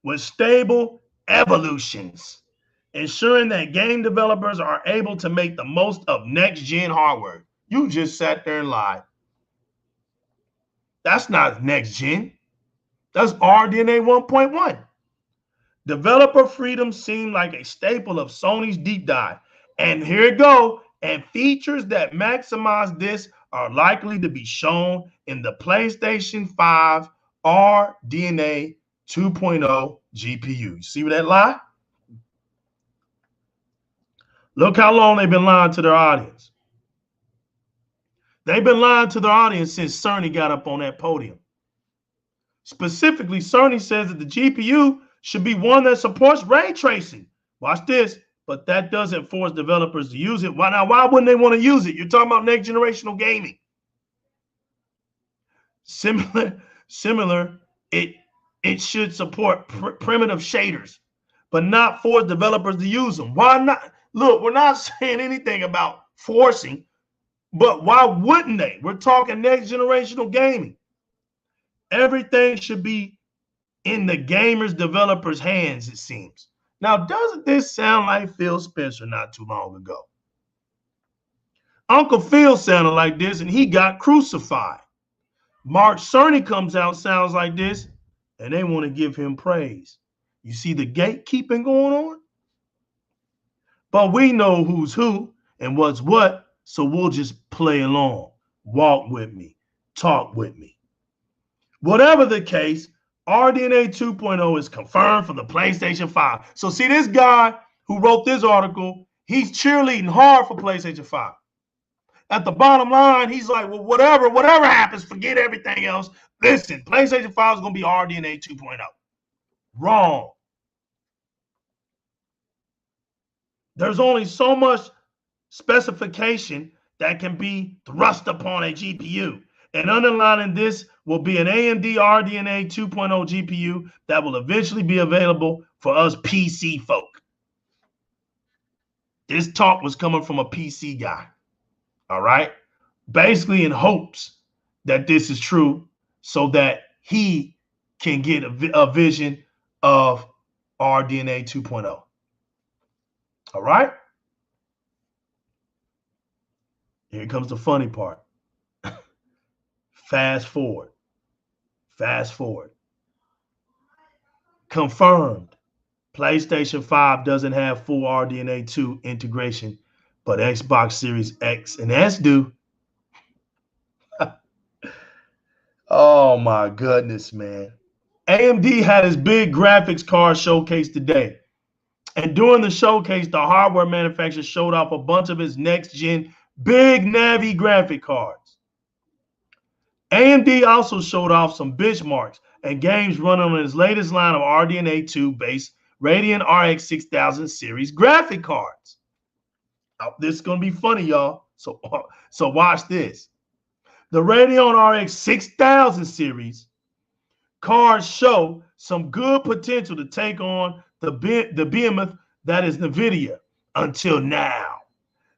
with stable evolutions, ensuring that game developers are able to make the most of next-gen hardware. You just sat there and lied. That's not next-gen. That's RDNA 1.1. Developer freedom seemed like a staple of Sony's deep dive. And here it goes. And features that maximize this are likely to be shown in the PlayStation 5 RDNA 2.0 GPU. See what that lie? Look how long they've been lying to their audience. They've been lying to their audience since Cerny got up on that podium. Specifically, Cerny says that the GPU should be one that supports ray tracing. Watch this. But that doesn't force developers to use it. Why wouldn't they want to use it? You're talking about next generational gaming. Similar Similar, it should support primitive shaders, but not force developers to use them. Why not? Look, we're not saying anything about forcing, but why wouldn't they? We're talking next generational gaming. Everything should be in the gamers, developers' hands, it seems. Now, doesn't this sound like Phil Spencer not too long ago? Uncle Phil sounded like this, and he got crucified. Mark Cerny comes out, sounds like this, and they want to give him praise. You see the gatekeeping going on? But we know who's who and what's what, so we'll just play along. Walk with me. Talk with me. Whatever the case, RDNA 2.0 is confirmed for the PlayStation 5. So see, this guy who wrote this article, he's cheerleading hard for PlayStation 5. At the bottom line, he's like, well, whatever happens, forget everything else. Listen, PlayStation 5 is going to be RDNA 2.0. Wrong. There's only so much specification that can be thrust upon a GPU. And underlining this will be an AMD RDNA 2.0 GPU that will eventually be available for us PC folk. This talk was coming from a PC guy. All right? Basically in hopes that this is true so that he can get a vision of RDNA 2.0. All right? Here comes the funny part. Fast forward. Confirmed. PlayStation 5 doesn't have full RDNA 2 integration, but Xbox Series X and S do. Oh my goodness, man. AMD had its big graphics card showcase today. And during the showcase, the hardware manufacturer showed off a bunch of its next-gen big Navi graphic cards. AMD also showed off some benchmarks and games running on its latest line of RDNA 2-based Radeon RX 6000 series graphic cards. Now, this is going to be funny, y'all. So watch this. The Radeon RX 6000 series cards show some good potential to take on the behemoth that is NVIDIA until now.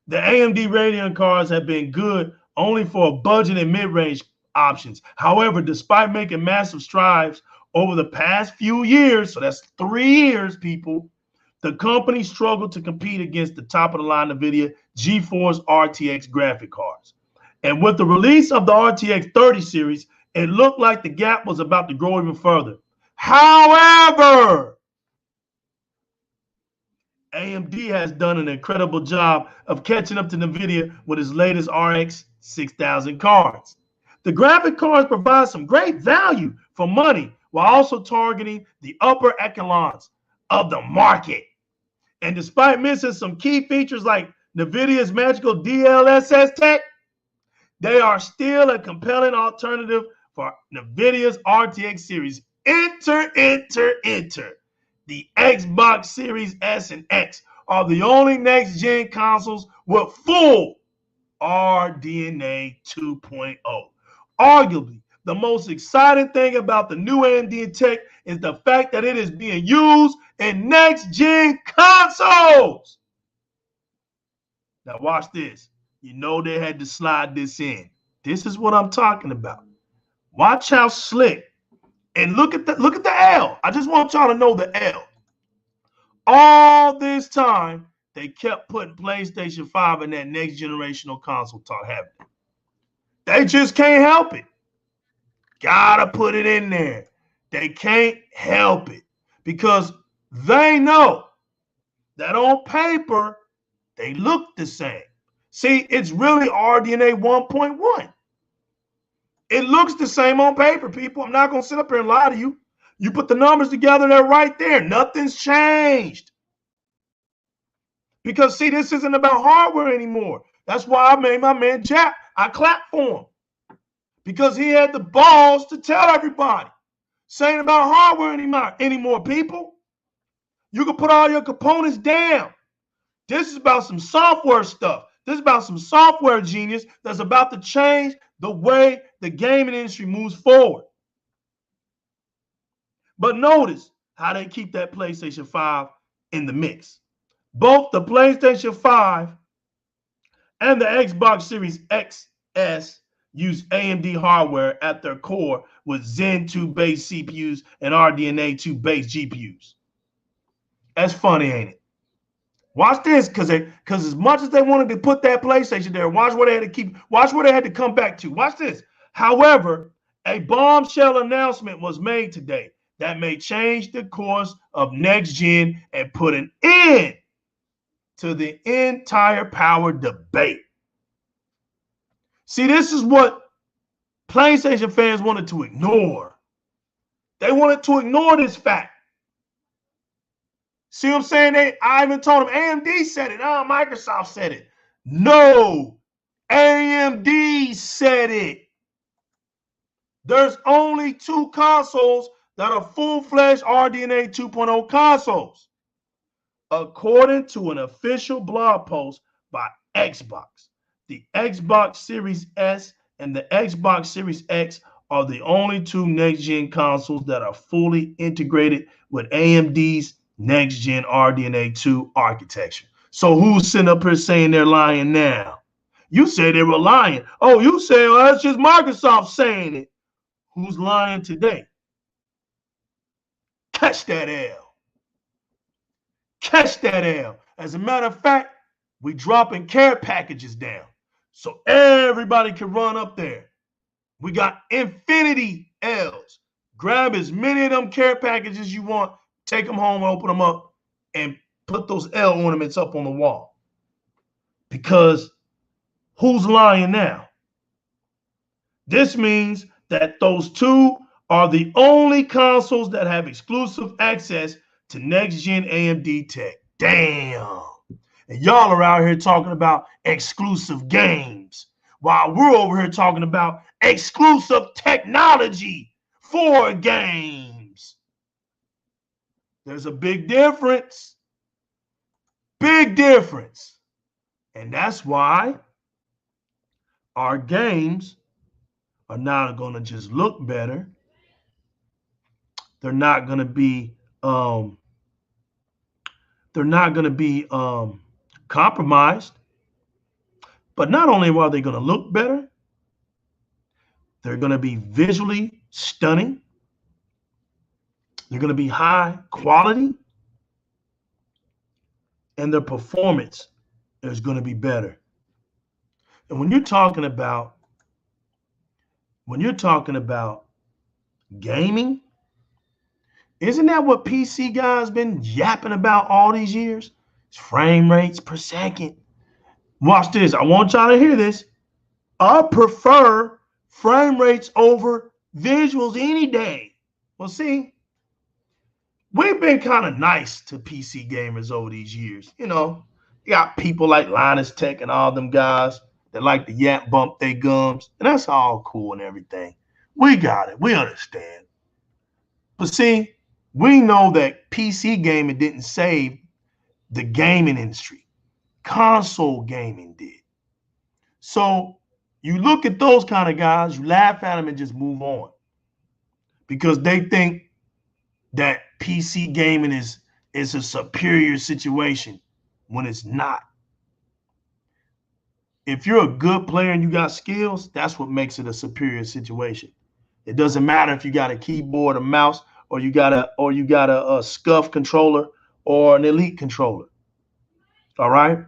The AMD Radeon cards have been good only for budget and mid-range options. However, despite making massive strides over the past few years, so that's 3 years, people, the company struggled to compete against the top-of-the-line NVIDIA GeForce RTX graphic cards. And with the release of the RTX 30 series, it looked like the gap was about to grow even further. However, AMD has done an incredible job of catching up to NVIDIA with its latest RX 6000 cards. The graphic cards provide some great value for money while also targeting the upper echelons of the market. And despite missing some key features like NVIDIA's magical DLSS tech, they are still a compelling alternative for NVIDIA's RTX series. Enter. The Xbox Series S and X are the only next-gen consoles with full RDNA 2.0. Arguably, the most exciting thing about the new AMD tech is the fact that it is being used in next-gen consoles. Now watch this. You know they had to slide this in. This is what I'm talking about. Watch how slick. And look at the L. I just want y'all to know the L. All this time, they kept putting PlayStation 5 in that next generational console talk, haven't they? They just can't help it. Gotta put it in there. They can't help it because they know that on paper, they look the same. See, it's really RDNA 1.1. It looks the same on paper, people. I'm not going to sit up here and lie to you. You put the numbers together, they're right there. Nothing's changed. Because, see, this isn't about hardware anymore. That's why I made my man Jack. I clapped for him. Because he had the balls to tell everybody. Saying about hardware anymore, people. You can put all your components down. This is about some software stuff. This is about some software genius that's about to change the way the gaming industry moves forward. But notice how they keep that PlayStation 5 in the mix. Both the PlayStation 5 and the Xbox Series XS use AMD hardware at their core with Zen 2 base CPUs and RDNA2 base GPUs. That's funny, ain't it? Watch this, because as much as they wanted to put that PlayStation there, watch where they had to come back to. Watch this. However, a bombshell announcement was made today that may change the course of next gen and put an end to the entire power debate. See, this is what PlayStation fans wanted to ignore. They wanted to ignore this fact. See what I'm saying? I even told them AMD said it. Microsoft said it. No, AMD said it. There's only 2 consoles that are full-fledged RDNA 2.0 consoles, according to an official blog post by Xbox. The Xbox Series S and the Xbox Series X are the only 2 next-gen consoles that are fully integrated with AMD's next-gen RDNA 2 architecture. So who's sitting up here saying they're lying now? You say they were lying. Oh, you say, oh, that's just Microsoft saying it. Who's lying today? Catch that L. Catch that L. As a matter of fact, we dropping care packages down so everybody can run up there. We got infinity L's. Grab as many of them care packages you want, take them home, open them up, and put those L ornaments up on the wall. Because who's lying now? This means that those 2 are the only consoles that have exclusive access to next-gen AMD tech. Damn. And y'all are out here talking about exclusive games, while we're over here talking about exclusive technology for games. There's a big difference. Big difference. And that's why our games are not going to just look better. They're not going to be compromised. But not only are they going to look better, they're going to be visually stunning. They're going to be high quality. And their performance is going to be better. And when you're talking about gaming, isn't that what PC guys been yapping about all these years? It's frame rates per second. Watch this. I want y'all to hear this. I prefer frame rates over visuals any day. Well, see, we've been kind of nice to PC gamers over these years. You know, you got people like Linus Tech and all them guys that like to yap bump their gums, and that's all cool and everything. We got it. We understand. But see, we know that PC gaming didn't save the gaming industry. Console gaming did. So you look at those kind of guys, you laugh at them and just move on, because they think that PC gaming is a superior situation when it's not. If you're a good player and you got skills, that's what makes it a superior situation. It doesn't matter if you got a keyboard, a mouse, or you got a scuff controller or an elite controller. All right?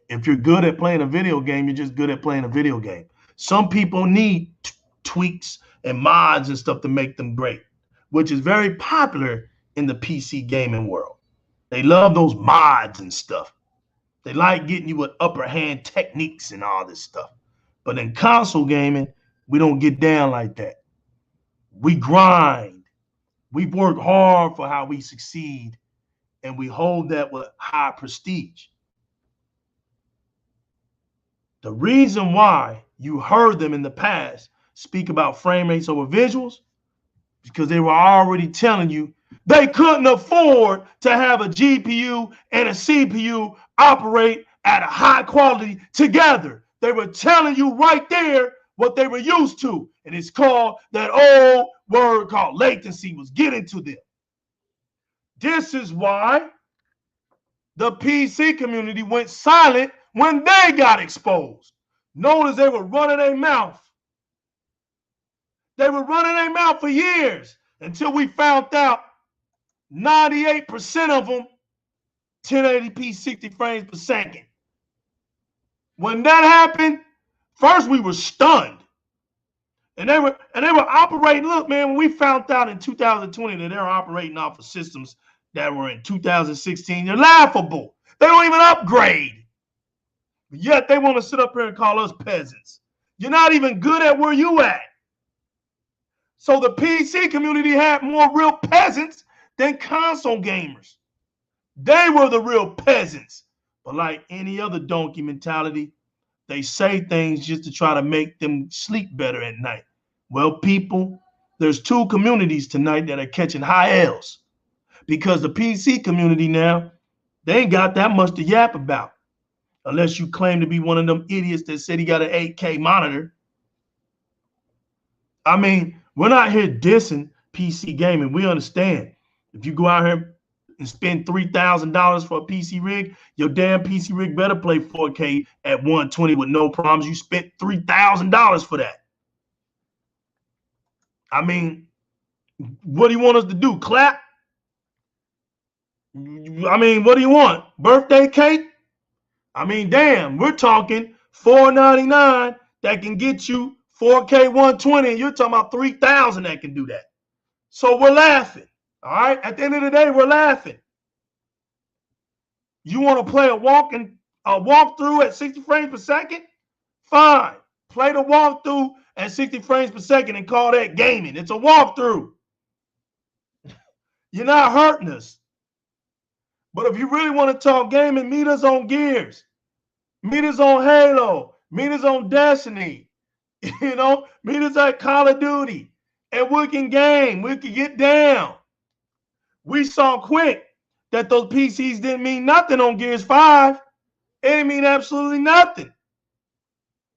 If you're good at playing a video game, you're just good at playing a video game. Some people need tweaks and mods and stuff to make them great, which is very popular in the PC gaming world. They love those mods and stuff. They like getting you with upper hand techniques and all this stuff. But in console gaming, we don't get down like that. We grind. We work hard for how we succeed, and we hold that with high prestige. The reason why you heard them in the past speak about frame rates over visuals is because they were already telling you they couldn't afford to have a GPU and a CPU operate at a high quality together. They were telling you right there what they were used to. And it's called that old word called latency was getting to them. This is why the PC community went silent when they got exposed. Notice they were running their mouth. They were running their mouth for years until we found out 98% of them 1080p 60 frames per second. When that happened, first we were stunned. And they were operating. Look, man, when we found out in 2020 that they were operating off of systems that were in 2016, they're laughable. They don't even upgrade. Yet they want to sit up here and call us peasants. You're not even good at where you at. So the PC community had more real peasants than console gamers. They were the real peasants. But like any other donkey mentality, they say things just to try to make them sleep better at night. Well, people, there's two communities tonight that are catching high L's because the PC community now, they ain't got that much to yap about unless you claim to be one of them idiots that said he got an 8K monitor. I mean, we're not here dissing PC gaming. We understand. If you go out here and spend $3,000 for a PC rig, your damn PC rig better play 4K at 120 with no problems. You spent $3,000 for that. I mean, what do you want us to do? Clap? I mean, what do you want? Birthday cake? I mean, damn, we're talking $499 that can get you 4K 120, and you're talking about $3,000 that can do that. So we're laughing. All right. At the end of the day, we're laughing. You want to play a walkthrough at 60 frames per second? Fine. Play the walkthrough at 60 frames per second and call that gaming. It's a walkthrough. You're not hurting us. But if you really want to talk gaming, meet us on Gears. Meet us on Halo. Meet us on Destiny. You know, meet us at Call of Duty. And we can game. We can get down. We saw quick that those PCs didn't mean nothing on Gears 5. It didn't mean absolutely nothing.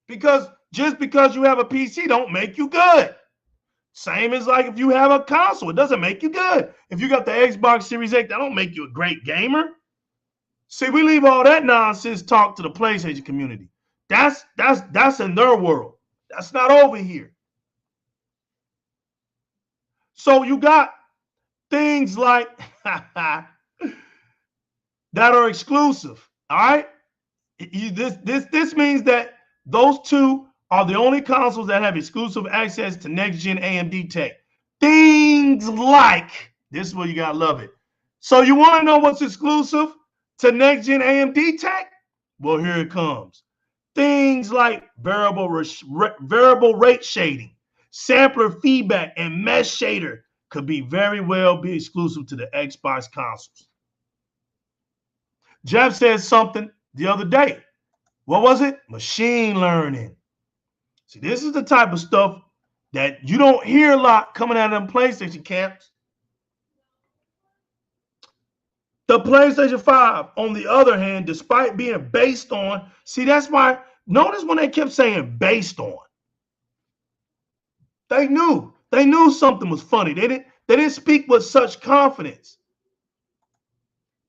Because just because you have a PC don't make you good. Same as like if you have a console, it doesn't make you good. If you got the Xbox Series X, that don't make you a great gamer. See, we leave all that nonsense talk to the PlayStation community. That's in their world. That's not over here. So you got things like that are exclusive. All right. This means that those two are the only consoles that have exclusive access to next-gen AMD tech. Things like, this is where you gotta love it. So you want to know what's exclusive to next-gen AMD tech? Well, here it comes. Things like variable rate shading, sampler feedback, and mesh shader could very well be exclusive to the Xbox consoles. Jeff said something the other day. What was it? Machine learning. See, this is the type of stuff that you don't hear a lot coming out of them PlayStation camps. The PlayStation 5, on the other hand, despite being based on, see, that's why, notice when they kept saying based on. They knew something was funny. They didn't speak with such confidence.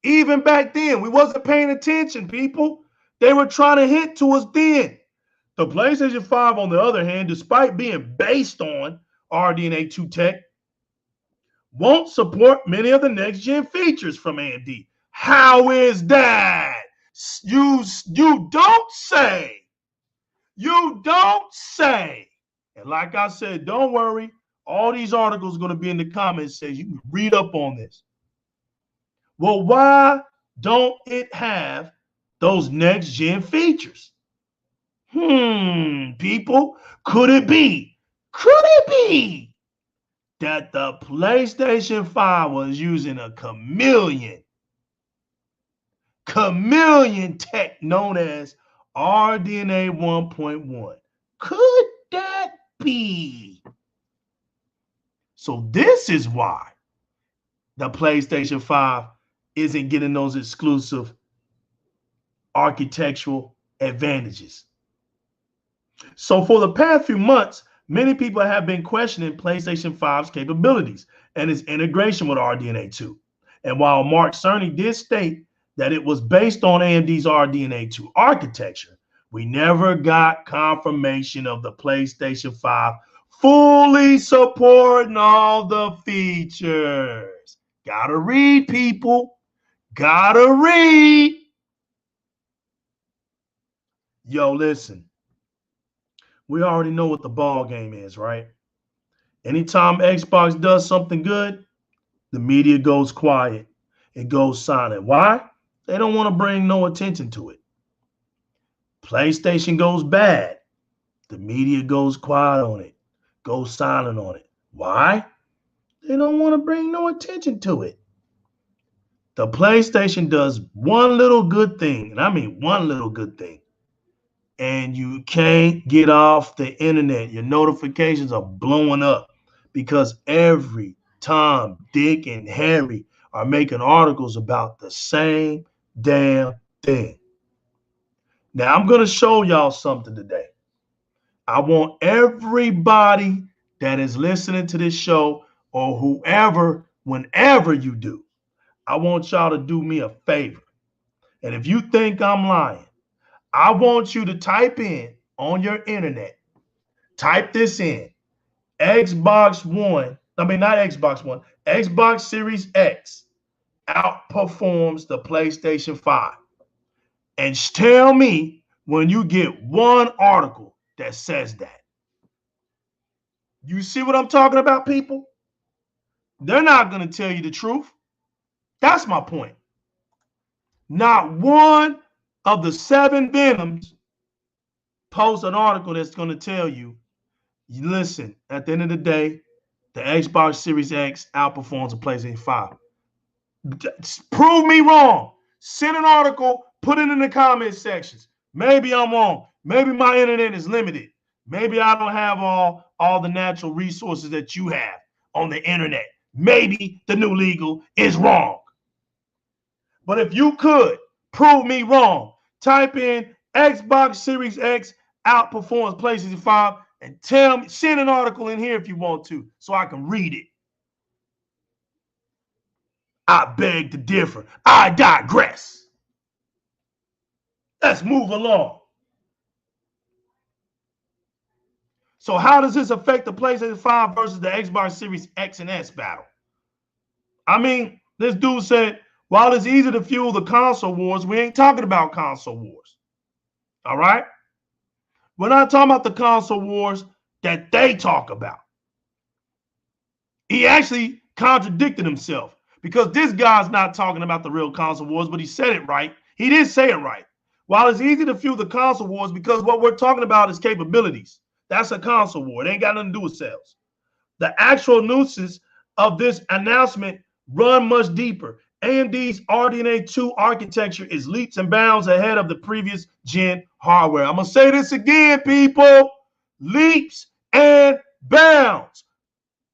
Even back then, we wasn't paying attention, people. They were trying to hint to us then. The PlayStation 5, on the other hand, despite being based on RDNA2 tech, won't support many of the next-gen features from AMD. How is that? You don't say. You don't say. And like I said, don't worry. All these articles are going to be in the comments section. You can read up on this. Well, why don't it have those next-gen features? People, could it be that the PlayStation 5 was using a chameleon tech known as RDNA1.1? Could that be? So this is why the PlayStation 5 isn't getting those exclusive architectural advantages. So for the past few months, Many people have been questioning PlayStation 5's capabilities and its integration with RDNA2. And while Mark Cerny did state that it was based on AMD's RDNA2 architecture, we never got confirmation of the PlayStation 5 fully supporting all the features. Gotta read, people. Gotta read. Yo, listen. We already know what the ball game is, right? Anytime Xbox does something good, the media goes quiet. It goes silent. Why? They don't want to bring no attention to it. PlayStation goes bad. The media goes quiet on it, goes silent on it. Why? They don't want to bring no attention to it. The PlayStation does one little good thing, and I mean one little good thing, and you can't get off the internet. Your notifications are blowing up because every time Dick and Harry are making articles about the same damn thing. Now, I'm going to show y'all something today. I want everybody that is listening to this show or whoever, whenever you do, I want y'all to do me a favor. And if you think I'm lying, I want you to type in on your internet, type this in, Xbox One, I mean, not Xbox One, Xbox Series X outperforms the PlayStation 5. And tell me when you get one article that says that. You see what I'm talking about, people? They're not going to tell you the truth. That's my point. Not one of the 7 Venoms posts an article that's going to tell you, listen, at the end of the day, the Xbox Series X outperforms the PlayStation 5. Prove me wrong. Send an article, put it in the comment sections. Maybe I'm wrong. Maybe my internet is limited. Maybe I don't have all the natural resources that you have on the internet. Maybe the new legal is wrong. But if you could prove me wrong, type in Xbox Series X outperforms PlayStation 5 and tell me, send an article in here if you want to so I can read it. I beg to differ. I digress. Let's move along. So how does this affect the PlayStation 5 versus the Xbox Series X and S battle? I mean, this dude said, while it's easy to fuel the console wars, we ain't talking about console wars. All right? We're not talking about the console wars that they talk about. He actually contradicted himself because this guy's not talking about the real console wars, but he said it right. He did say it right. While it's easy to fuel the console wars because what we're talking about is capabilities. That's a console war. It ain't got nothing to do with sales. The actual nuances of this announcement run much deeper. AMD's RDNA2 architecture is leaps and bounds ahead of the previous gen hardware. I'm going to say this again, people. Leaps and bounds.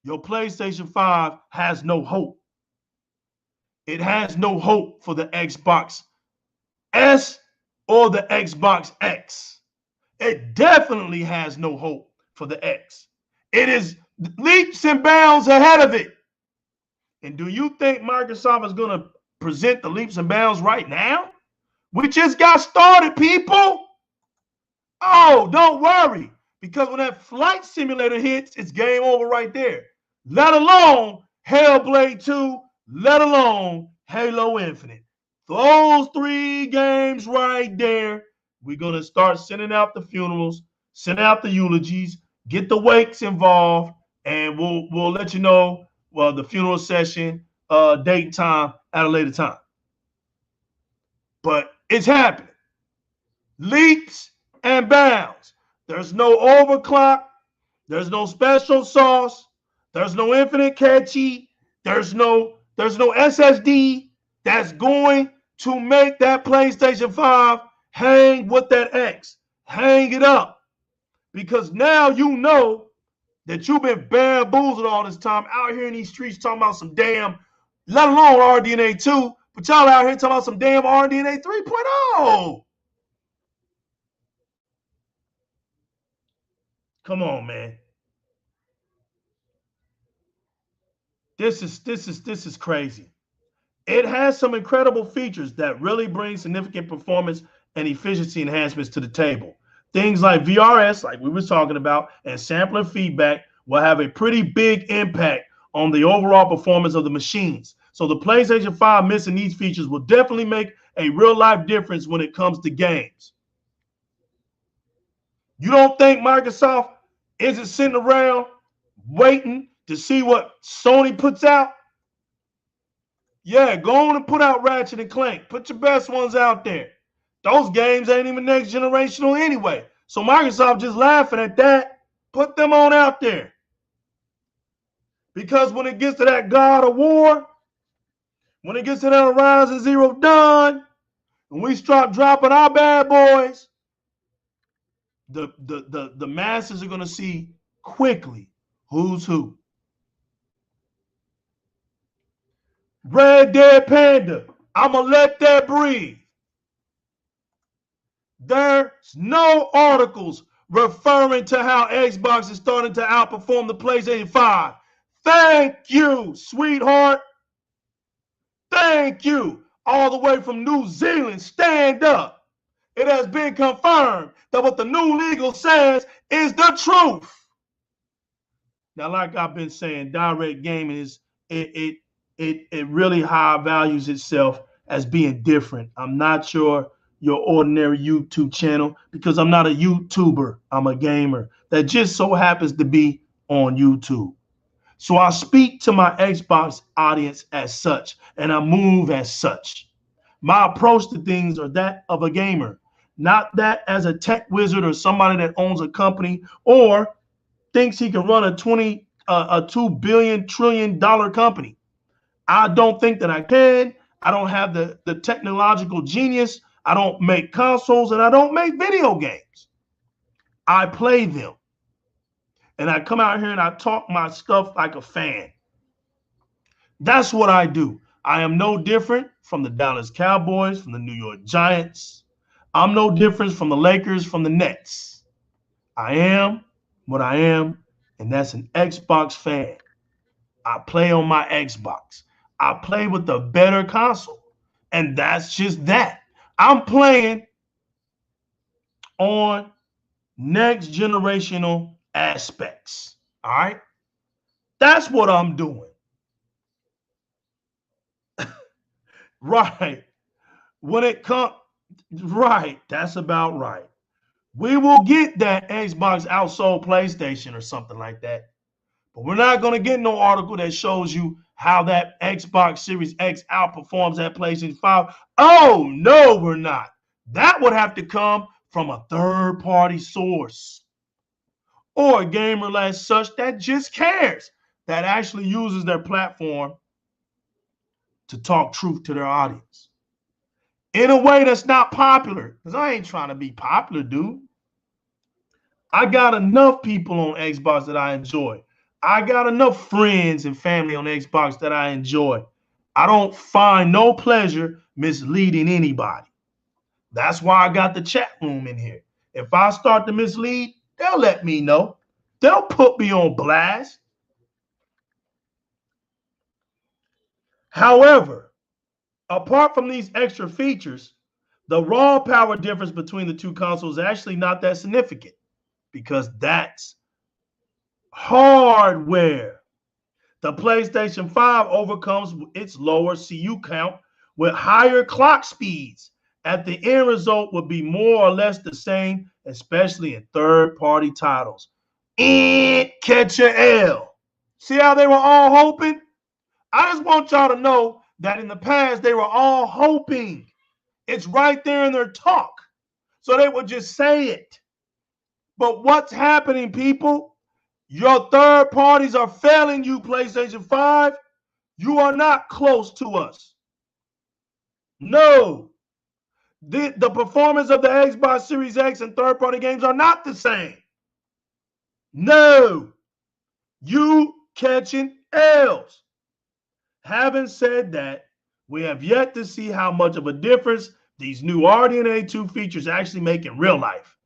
Your PlayStation 5 has no hope. It has no hope for the Xbox S or the Xbox X. It definitely has no hope for the X. It is leaps and bounds ahead of it. And do you think Microsoft is going to present the leaps and bounds right now? We just got started, people. Oh, don't worry. Because when that flight simulator hits, it's game over right there. Let alone Hellblade 2, let alone Halo Infinite. Those 3 games right there, we're going to start sending out the funerals, sending out the eulogies, get the wakes involved, and we'll let you know the funeral session, date and time at a later time. But it's happening. Leaps and bounds. There's no overclock. There's no special sauce. There's no infinite cache. There's no SSD that's going to make that PlayStation 5 hang with that X. Hang it up. Because now you know that you've been bamboozled all this time out here in these streets talking about some damn, let alone RDNA 2, but y'all out here talking about some damn RDNA 3.0. Come on, man. This is crazy. It has some incredible features that really bring significant performance and efficiency enhancements to the table. Things like VRS, like we were talking about, and sampler feedback will have a pretty big impact on the overall performance of the machines. So the PlayStation 5 missing these features will definitely make a real life difference when it comes to games. You don't think Microsoft isn't sitting around waiting to see what Sony puts out? Yeah, go on and put out Ratchet and Clank. Put your best ones out there. Those games ain't even next generational anyway. So Microsoft just laughing at that. Put them on out there. Because when it gets to that God of War, when it gets to that Horizon Zero Dawn, and we start dropping our bad boys, the masses are going to see quickly who's who. Red Dead Panda, I'm going to let that breathe. There's no articles referring to how Xbox is starting to outperform the PlayStation 5. Thank you, sweetheart. Thank you. All the way from New Zealand, stand up. It has been confirmed that what the new legal says is the truth. Now, like I've been saying, Di-RRec gaming is it really high values itself as being different. I'm not your ordinary YouTube channel because I'm not a YouTuber. I'm a gamer that just so happens to be on YouTube. So I speak to my Xbox audience as such, and I move as such. My approach to things are that of a gamer, not that as a tech wizard or somebody that owns a company or thinks he can run a $2 billion trillion company. I don't think that I can. I don't have the technological genius. I don't make consoles and I don't make video games. I play them. And I come out here and I talk my stuff like a fan. That's what I do. I am no different from the Dallas Cowboys, from the New York Giants. I'm no different from the Lakers, from the Nets. I am what I am, and that's an Xbox fan. I play on my Xbox. I play with the better console, and that's just that. I'm playing on next generational aspects. All right? That's what I'm doing. Right. When it comes, right. That's about right. We will get that Xbox outsold PlayStation or something like that. But we're not going to get no article that shows you how that Xbox Series X outperforms that PlayStation 5. Oh, no, we're not. That would have to come from a third-party source or a gamer as such that just cares, that actually uses their platform to talk truth to their audience in a way that's not popular. Because I ain't trying to be popular, dude. I got enough people on Xbox that I enjoy. I got enough friends and family on Xbox that I enjoy. I don't find no pleasure misleading anybody. That's why I got the chat room in here. If I start to mislead, they'll let me know. They'll put me on blast. However, apart from these extra features, the raw power difference between the two consoles is actually not that significant because that's hardware. The PlayStation 5 overcomes its lower CU count with higher clock speeds. At the end result would be more or less the same, especially in third-party titles. Catch your L. See how they were all hoping? I just want y'all to know that in the past, they were all hoping. It's right there in their talk. So they would just say it. But what's happening, people? Your third parties are failing you, PlayStation 5. You are not close to us. No. The performance of the Xbox Series X and third-party games are not the same. No. You catching L's. Having said that, we have yet to see how much of a difference these new RDNA2 features actually make in real life.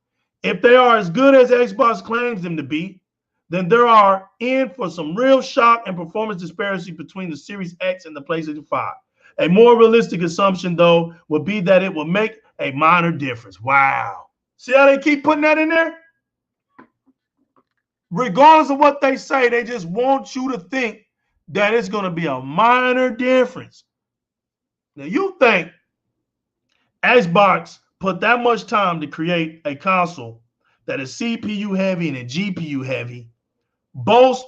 If they are as good as Xbox claims them to be, then there are in for some real shock and performance disparity between the Series X and the PlayStation 5. A more realistic assumption, though, would be that it will make a minor difference. Wow. See how they keep putting that in there? Regardless of what they say, they just want you to think that it's going to be a minor difference. Now, you think Xbox put that much time to create a console that is CPU heavy and GPU heavy, both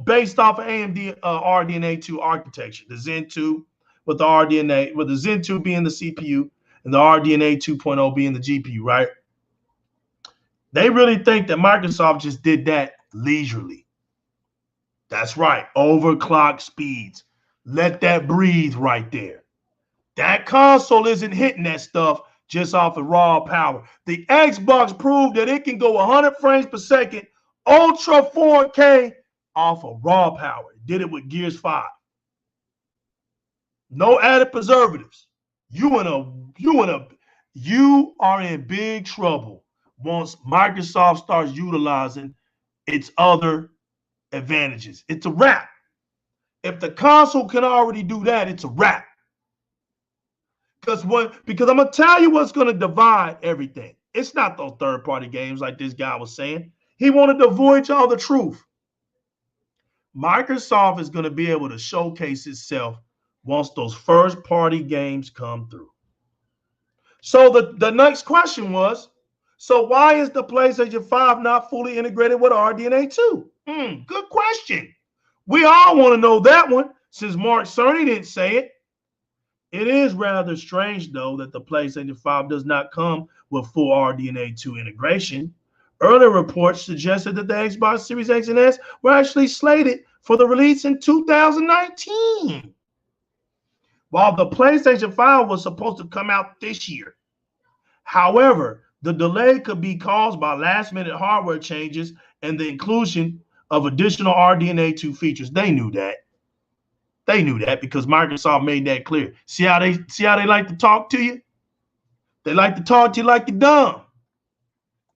based off of AMD RDNA2 architecture, the Zen 2 with the RDNA, with the Zen 2 being the CPU and the RDNA 2.0 being the GPU, right? They really think that Microsoft just did that leisurely. That's right, overclock speeds. Let that breathe right there. That console isn't hitting that stuff just off of raw power. The Xbox proved that it can go 100 frames per second, ultra 4K off of raw power. It did it with Gears 5. No added preservatives. You are in big trouble once Microsoft starts utilizing its other advantages. It's a wrap. If the console can already do that, it's a wrap. Because I'm gonna tell you what's gonna divide everything. It's not those third-party games like this guy was saying. He wanted to avoid y'all the truth. Microsoft is gonna be able to showcase itself once those first-party games come through. So the next question was, so why is the PlayStation 5 not fully integrated with RDNA 2? Good question. We all want to know that one since Mark Cerny didn't say it. It is rather strange, though, that the PlayStation 5 does not come with full RDNA 2 integration. Earlier reports suggested that the Xbox Series X and S were actually slated for the release in 2019, while the PlayStation 5 was supposed to come out this year. However, the delay could be caused by last-minute hardware changes and the inclusion of additional RDNA 2 features. They knew that. They knew that because Microsoft made that clear. See how they like to talk to you? They like to talk to you like you're dumb.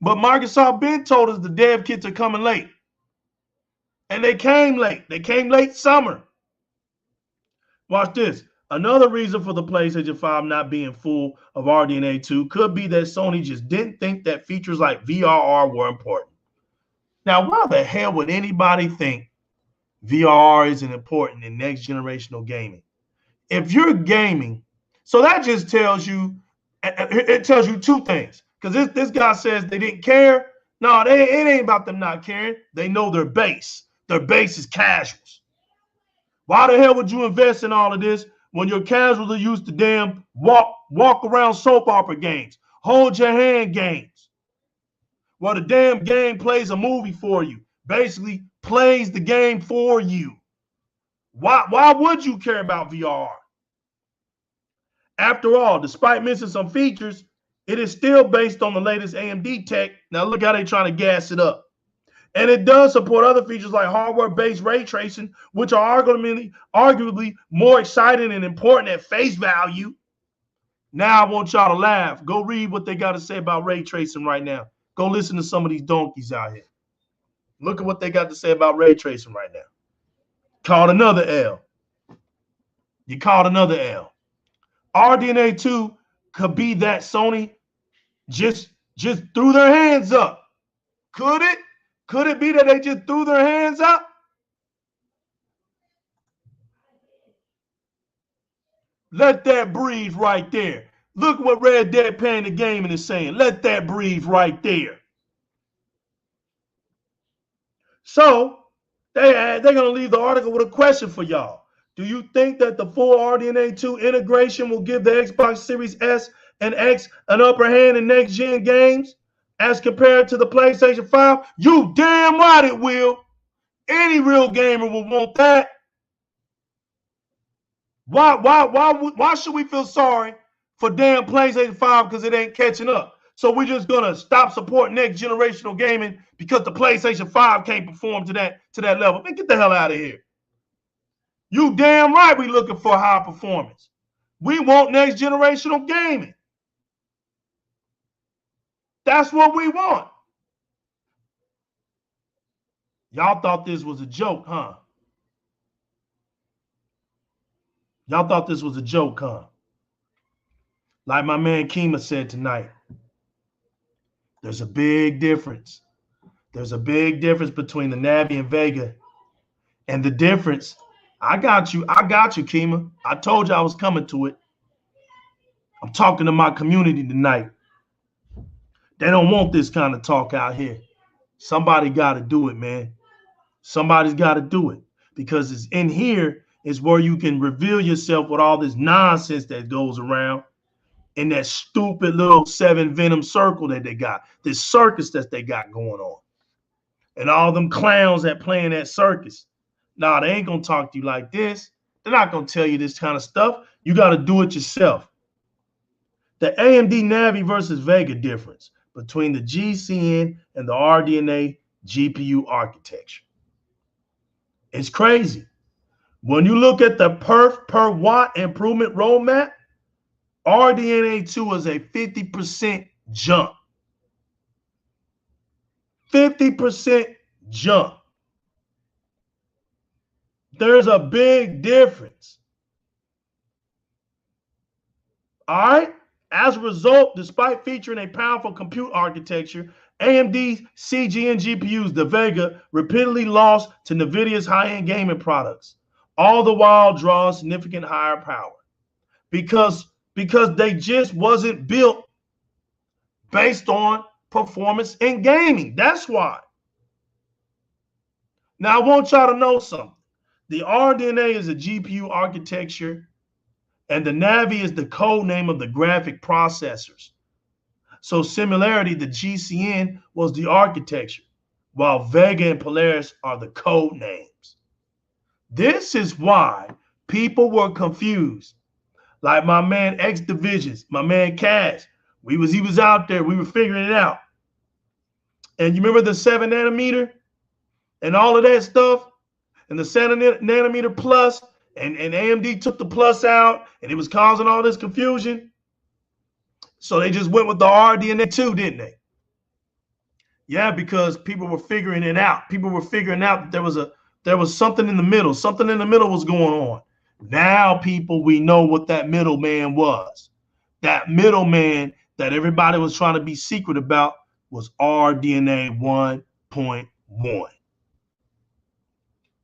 But Microsoft been told us the dev kits are coming late. And they came late. They came late summer. Watch this. Another reason for the PlayStation 5 not being full of RDNA 2 could be that Sony just didn't think that features like VRR were important. Now, why the hell would anybody think VRR isn't important in next generational gaming? If you're gaming, so that just tells you, it tells you two things. Because this guy says they didn't care. No, it ain't about them not caring. They know their base. Their base is casuals. Why the hell would you invest in all of this when your casuals are used to damn walk around soap opera games, hold your hand games? Well, the damn game plays a movie for you. Basically plays the game for you. Why would you care about VR? After all, despite missing some features, it is still based on the latest AMD tech. Now look how they're trying to gas it up. And it does support other features like hardware-based ray tracing, which are arguably more exciting and important at face value. Now I want y'all to laugh. Go read what they got to say about ray tracing right now. Go listen to some of these donkeys out here. Look at what they got to say about ray tracing right now. Called another L. You called another L. RDNA 2 could be that Sony just threw their hands up. Could it? Could it be that they just threw their hands up? Let that breathe right there. Look what Red Dead Paying the Gaming is saying. Let that breathe right there. So they're going to leave the article with a question for y'all. Do you think that the full RDNA 2 integration will give the Xbox Series S and X an upper hand in next-gen games as compared to the PlayStation 5? You damn right it will. Any real gamer will want that. Why should we feel sorry for damn PlayStation 5 because it ain't catching up? So we're just gonna stop supporting next generational gaming because the PlayStation 5 can't perform to that level. Man, get the hell out of here. You damn right we looking for high performance. We want next generational gaming. That's what we want. Y'all thought this was a joke, huh? Y'all thought this was a joke, huh? Like my man Kima said tonight, there's a big difference. There's a big difference between the Navi and Vega. And the difference, I got you, Kima. I told you I was coming to it. I'm talking to my community tonight. They don't want this kind of talk out here. Somebody got to do it, man. Somebody's got to do it, because it's in here is where you can reveal yourself with all this nonsense that goes around in that stupid little 7 Venom circle that they got, this circus that they got going on, and all them clowns that play in that circus. Nah, they ain't gonna talk to you like this. They're not gonna tell you this kind of stuff. You got to do it yourself. The AMD Navi versus Vega difference between the GCN and the RDNA GPU architecture. It's crazy. When you look at the perf per watt improvement roadmap, RDNA2 is a 50% jump. 50% jump. There's a big difference. All right? As a result, despite featuring a powerful compute architecture, AMD's CGN GPUs, the Vega, repeatedly lost to NVIDIA's high-end gaming products, all the while drawing significant higher power. Because they just wasn't built based on performance in gaming. That's why. Now, I want y'all to know something. The RDNA is a GPU architecture, and the Navi is the code name of the graphic processors. So similarity, the GCN was the architecture, while Vega and Polaris are the code names. This is why people were confused. Like my man X Divisions, my man Cash, he was out there, we were figuring it out. And you remember the 7 nanometer and all of that stuff, and the 7 nanometer plus, and AMD took the plus out, and it was causing all this confusion. So they just went with the RDNA2, didn't they? Yeah, because people were figuring it out. People were figuring out that there was something in the middle. Something in the middle was going on. Now, people, we know what that middleman was. That middleman that everybody was trying to be secret about was RDNA1.1.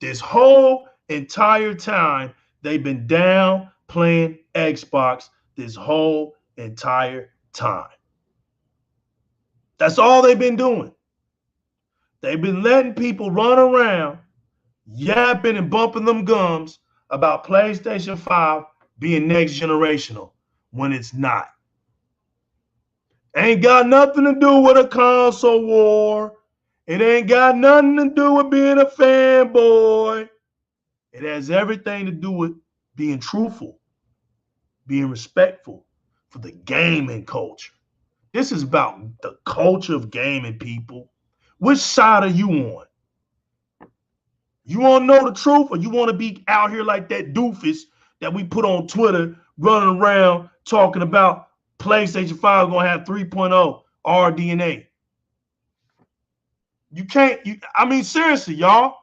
This whole entire time, they've been down playing Xbox this whole entire time. That's all they've been doing. They've been letting people run around yapping and bumping them gums about PlayStation 5 being next generational when it's not. Ain't got nothing to do with a console war. It ain't got nothing to do with being a fanboy. It has everything to do with being truthful, being respectful for the gaming culture. This is about the culture of gaming, people. Which side are you on? You want to know the truth, or you want to be out here like that doofus that we put on Twitter running around talking about PlayStation 5 going to have 3.0 RDNA? You can't, I mean, seriously, y'all.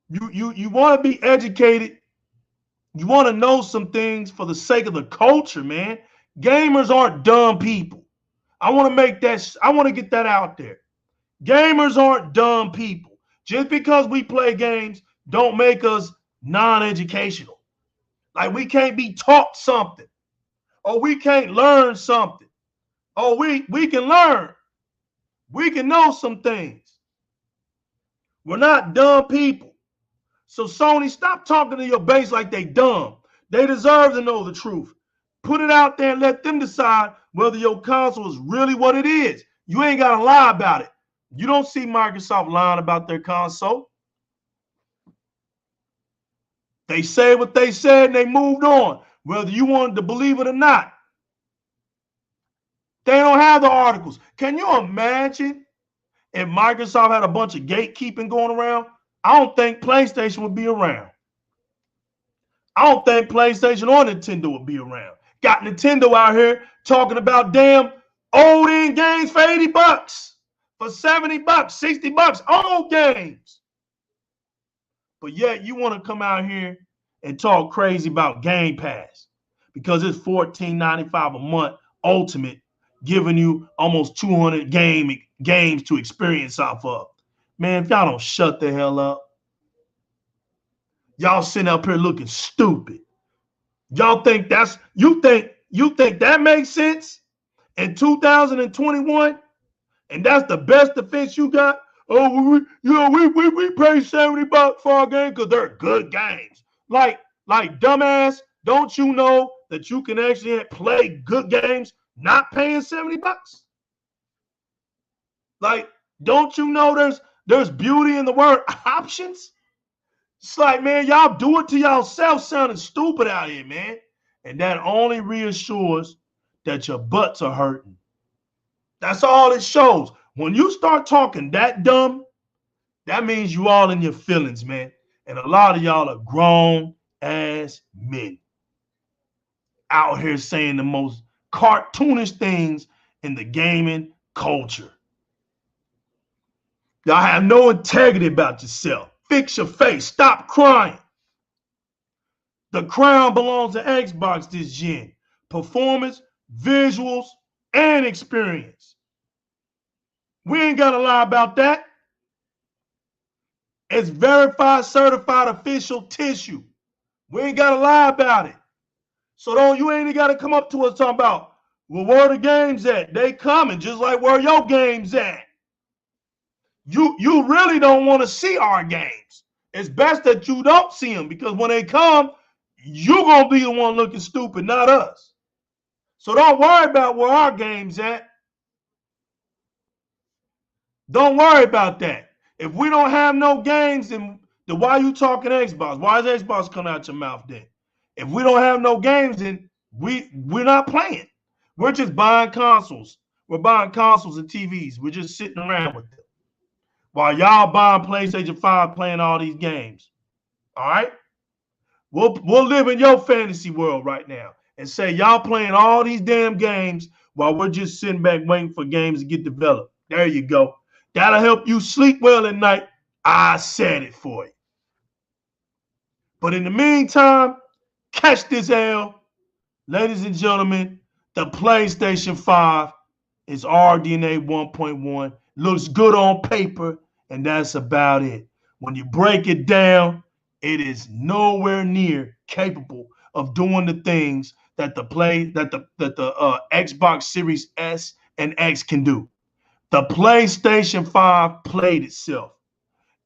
You want to be educated. You want to know some things for the sake of the culture, man. Gamers aren't dumb people. I want to get that out there. Gamers aren't dumb people. Just because we play games don't make us non-educational. Like we can't be taught something, or we can't learn something. Oh, we can learn. We can know some things. We're not dumb people. So Sony, stop talking to your base like they dumb. They deserve to know the truth. Put it out there and let them decide whether your console is really what it is. You ain't got to lie about it. You don't see Microsoft lying about their console. They said what they said and they moved on, whether you wanted to believe it or not. They don't have the articles. Can you imagine if Microsoft had a bunch of gatekeeping going around? I don't think PlayStation would be around. I don't think PlayStation or Nintendo would be around. Got Nintendo out here talking about damn old end games for $80. for $70, $60, old games. But yet you want to come out here and talk crazy about Game Pass because it's $14.95 a month ultimate, giving you almost 200 games to experience off of. Man, if y'all don't shut the hell up, y'all sitting up here looking stupid. Y'all think you think that makes sense in 2021? And that's the best defense you got? Oh, we pay $70 for our game because they're good games. Like dumbass, don't you know that you can actually play good games not paying $70? Like, don't you know there's beauty in the word options? It's like, man, y'all do it to yourself sounding stupid out here, man. And that only reassures that your butts are hurting. That's all it shows. When you start talking that dumb, that means you all in your feelings, man. And a lot of y'all are grown ass men out here saying the most cartoonish things in the gaming culture. Y'all have no integrity about yourself. Fix your face. Stop crying. The crown belongs to Xbox this gen. Performance, visuals, and experience. We ain't got to lie about that. It's verified, certified, official tissue. We ain't got to lie about it. So you ain't got to come up to us talking about, well, where the games at? They coming just like where your games at. You really don't want to see our games. It's best that you don't see them because when they come, you're going to be the one looking stupid, not us. So don't worry about where our game's at. Don't worry about that. If we don't have no games, then why are you talking Xbox? Why is Xbox coming out your mouth then? If we don't have no games, then we're not playing. We're just buying consoles. We're buying consoles and TVs. We're just sitting around with them. While y'all buying PlayStation 5 playing all these games. All right? We'll live in your fantasy world right now and say y'all playing all these damn games while we're just sitting back waiting for games to get developed. There you go. That'll help you sleep well at night. I said it for you. But in the meantime, catch this L. Ladies and gentlemen, the PlayStation 5 is RDNA 1.1. Looks good on paper, and that's about it. When you break it down, it is nowhere near capable of doing the things that the Xbox Series S and X can do. The PlayStation 5 played itself.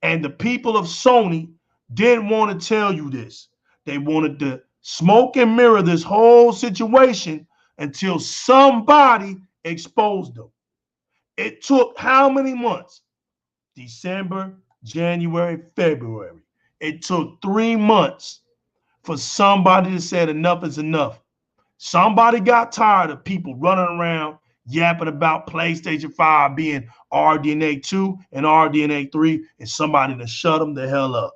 And the people of Sony didn't want to tell you this. They wanted to smoke and mirror this whole situation until somebody exposed them. It took how many months? December, January, February. It took 3 months for somebody to say enough is enough. Somebody got tired of people running around yapping about PlayStation 5 being RDNA 2 and RDNA 3, and somebody to shut them the hell up.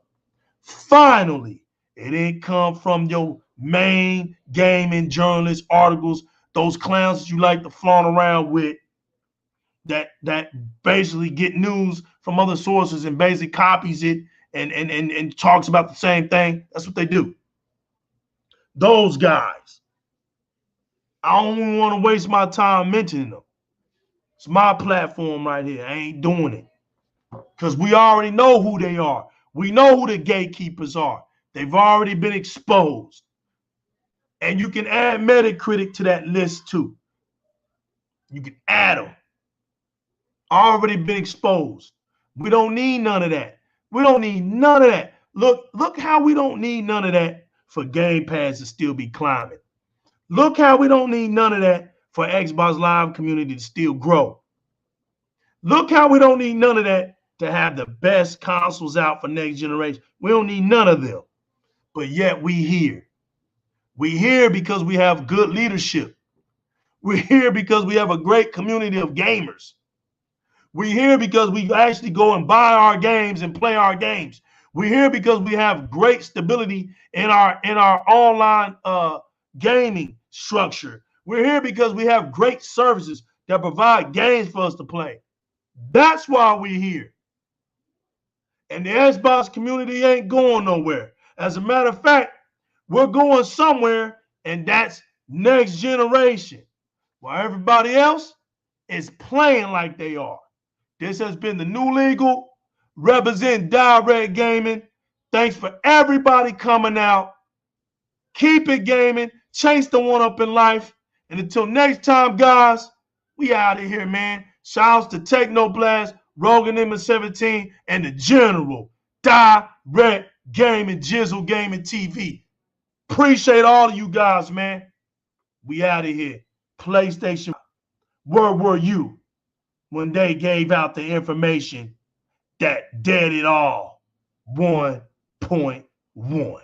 Finally, it didn't come from your main gaming journalist articles, those clowns that you like to flaunt around with that basically get news from other sources and basically copies it and talks about the same thing. That's what they do. Those guys. I don't even want to waste my time mentioning them. It's my platform right here. I ain't doing it. Because we already know who they are. We know who the gatekeepers are. They've already been exposed. And you can add Metacritic to that list too. You can add them. Already been exposed. We don't need none of that. We don't need none of that. Look how we don't need none of that for Game Pass to still be climbing. Look how we don't need none of that for Xbox Live community to still grow. Look how we don't need none of that to have the best consoles out for next generation. We don't need none of them. But yet we here. We here because we have good leadership. We're here because we have a great community of gamers. We're here because we actually go and buy our games and play our games. We're here because we have great stability in our online gaming structure. We're here because we have great services that provide games for us to play. That's why we're here. And the Xbox community ain't going nowhere. As a matter of fact, we're going somewhere, and that's next generation. While everybody else is playing like they are. This has been the New Legal, representing Di-RRec Gaming. Thanks for everybody coming out. Keep it gaming. Chase the one up in life. And until next time, guys, we out of here, man. Shouts to Technoblast, Rogan M17, and the General. Di-RRec Gaming, Jizzle Gaming TV. Appreciate all of you guys, man. We out of here. PlayStation. Where were you when they gave out the information that dead it all 1.1?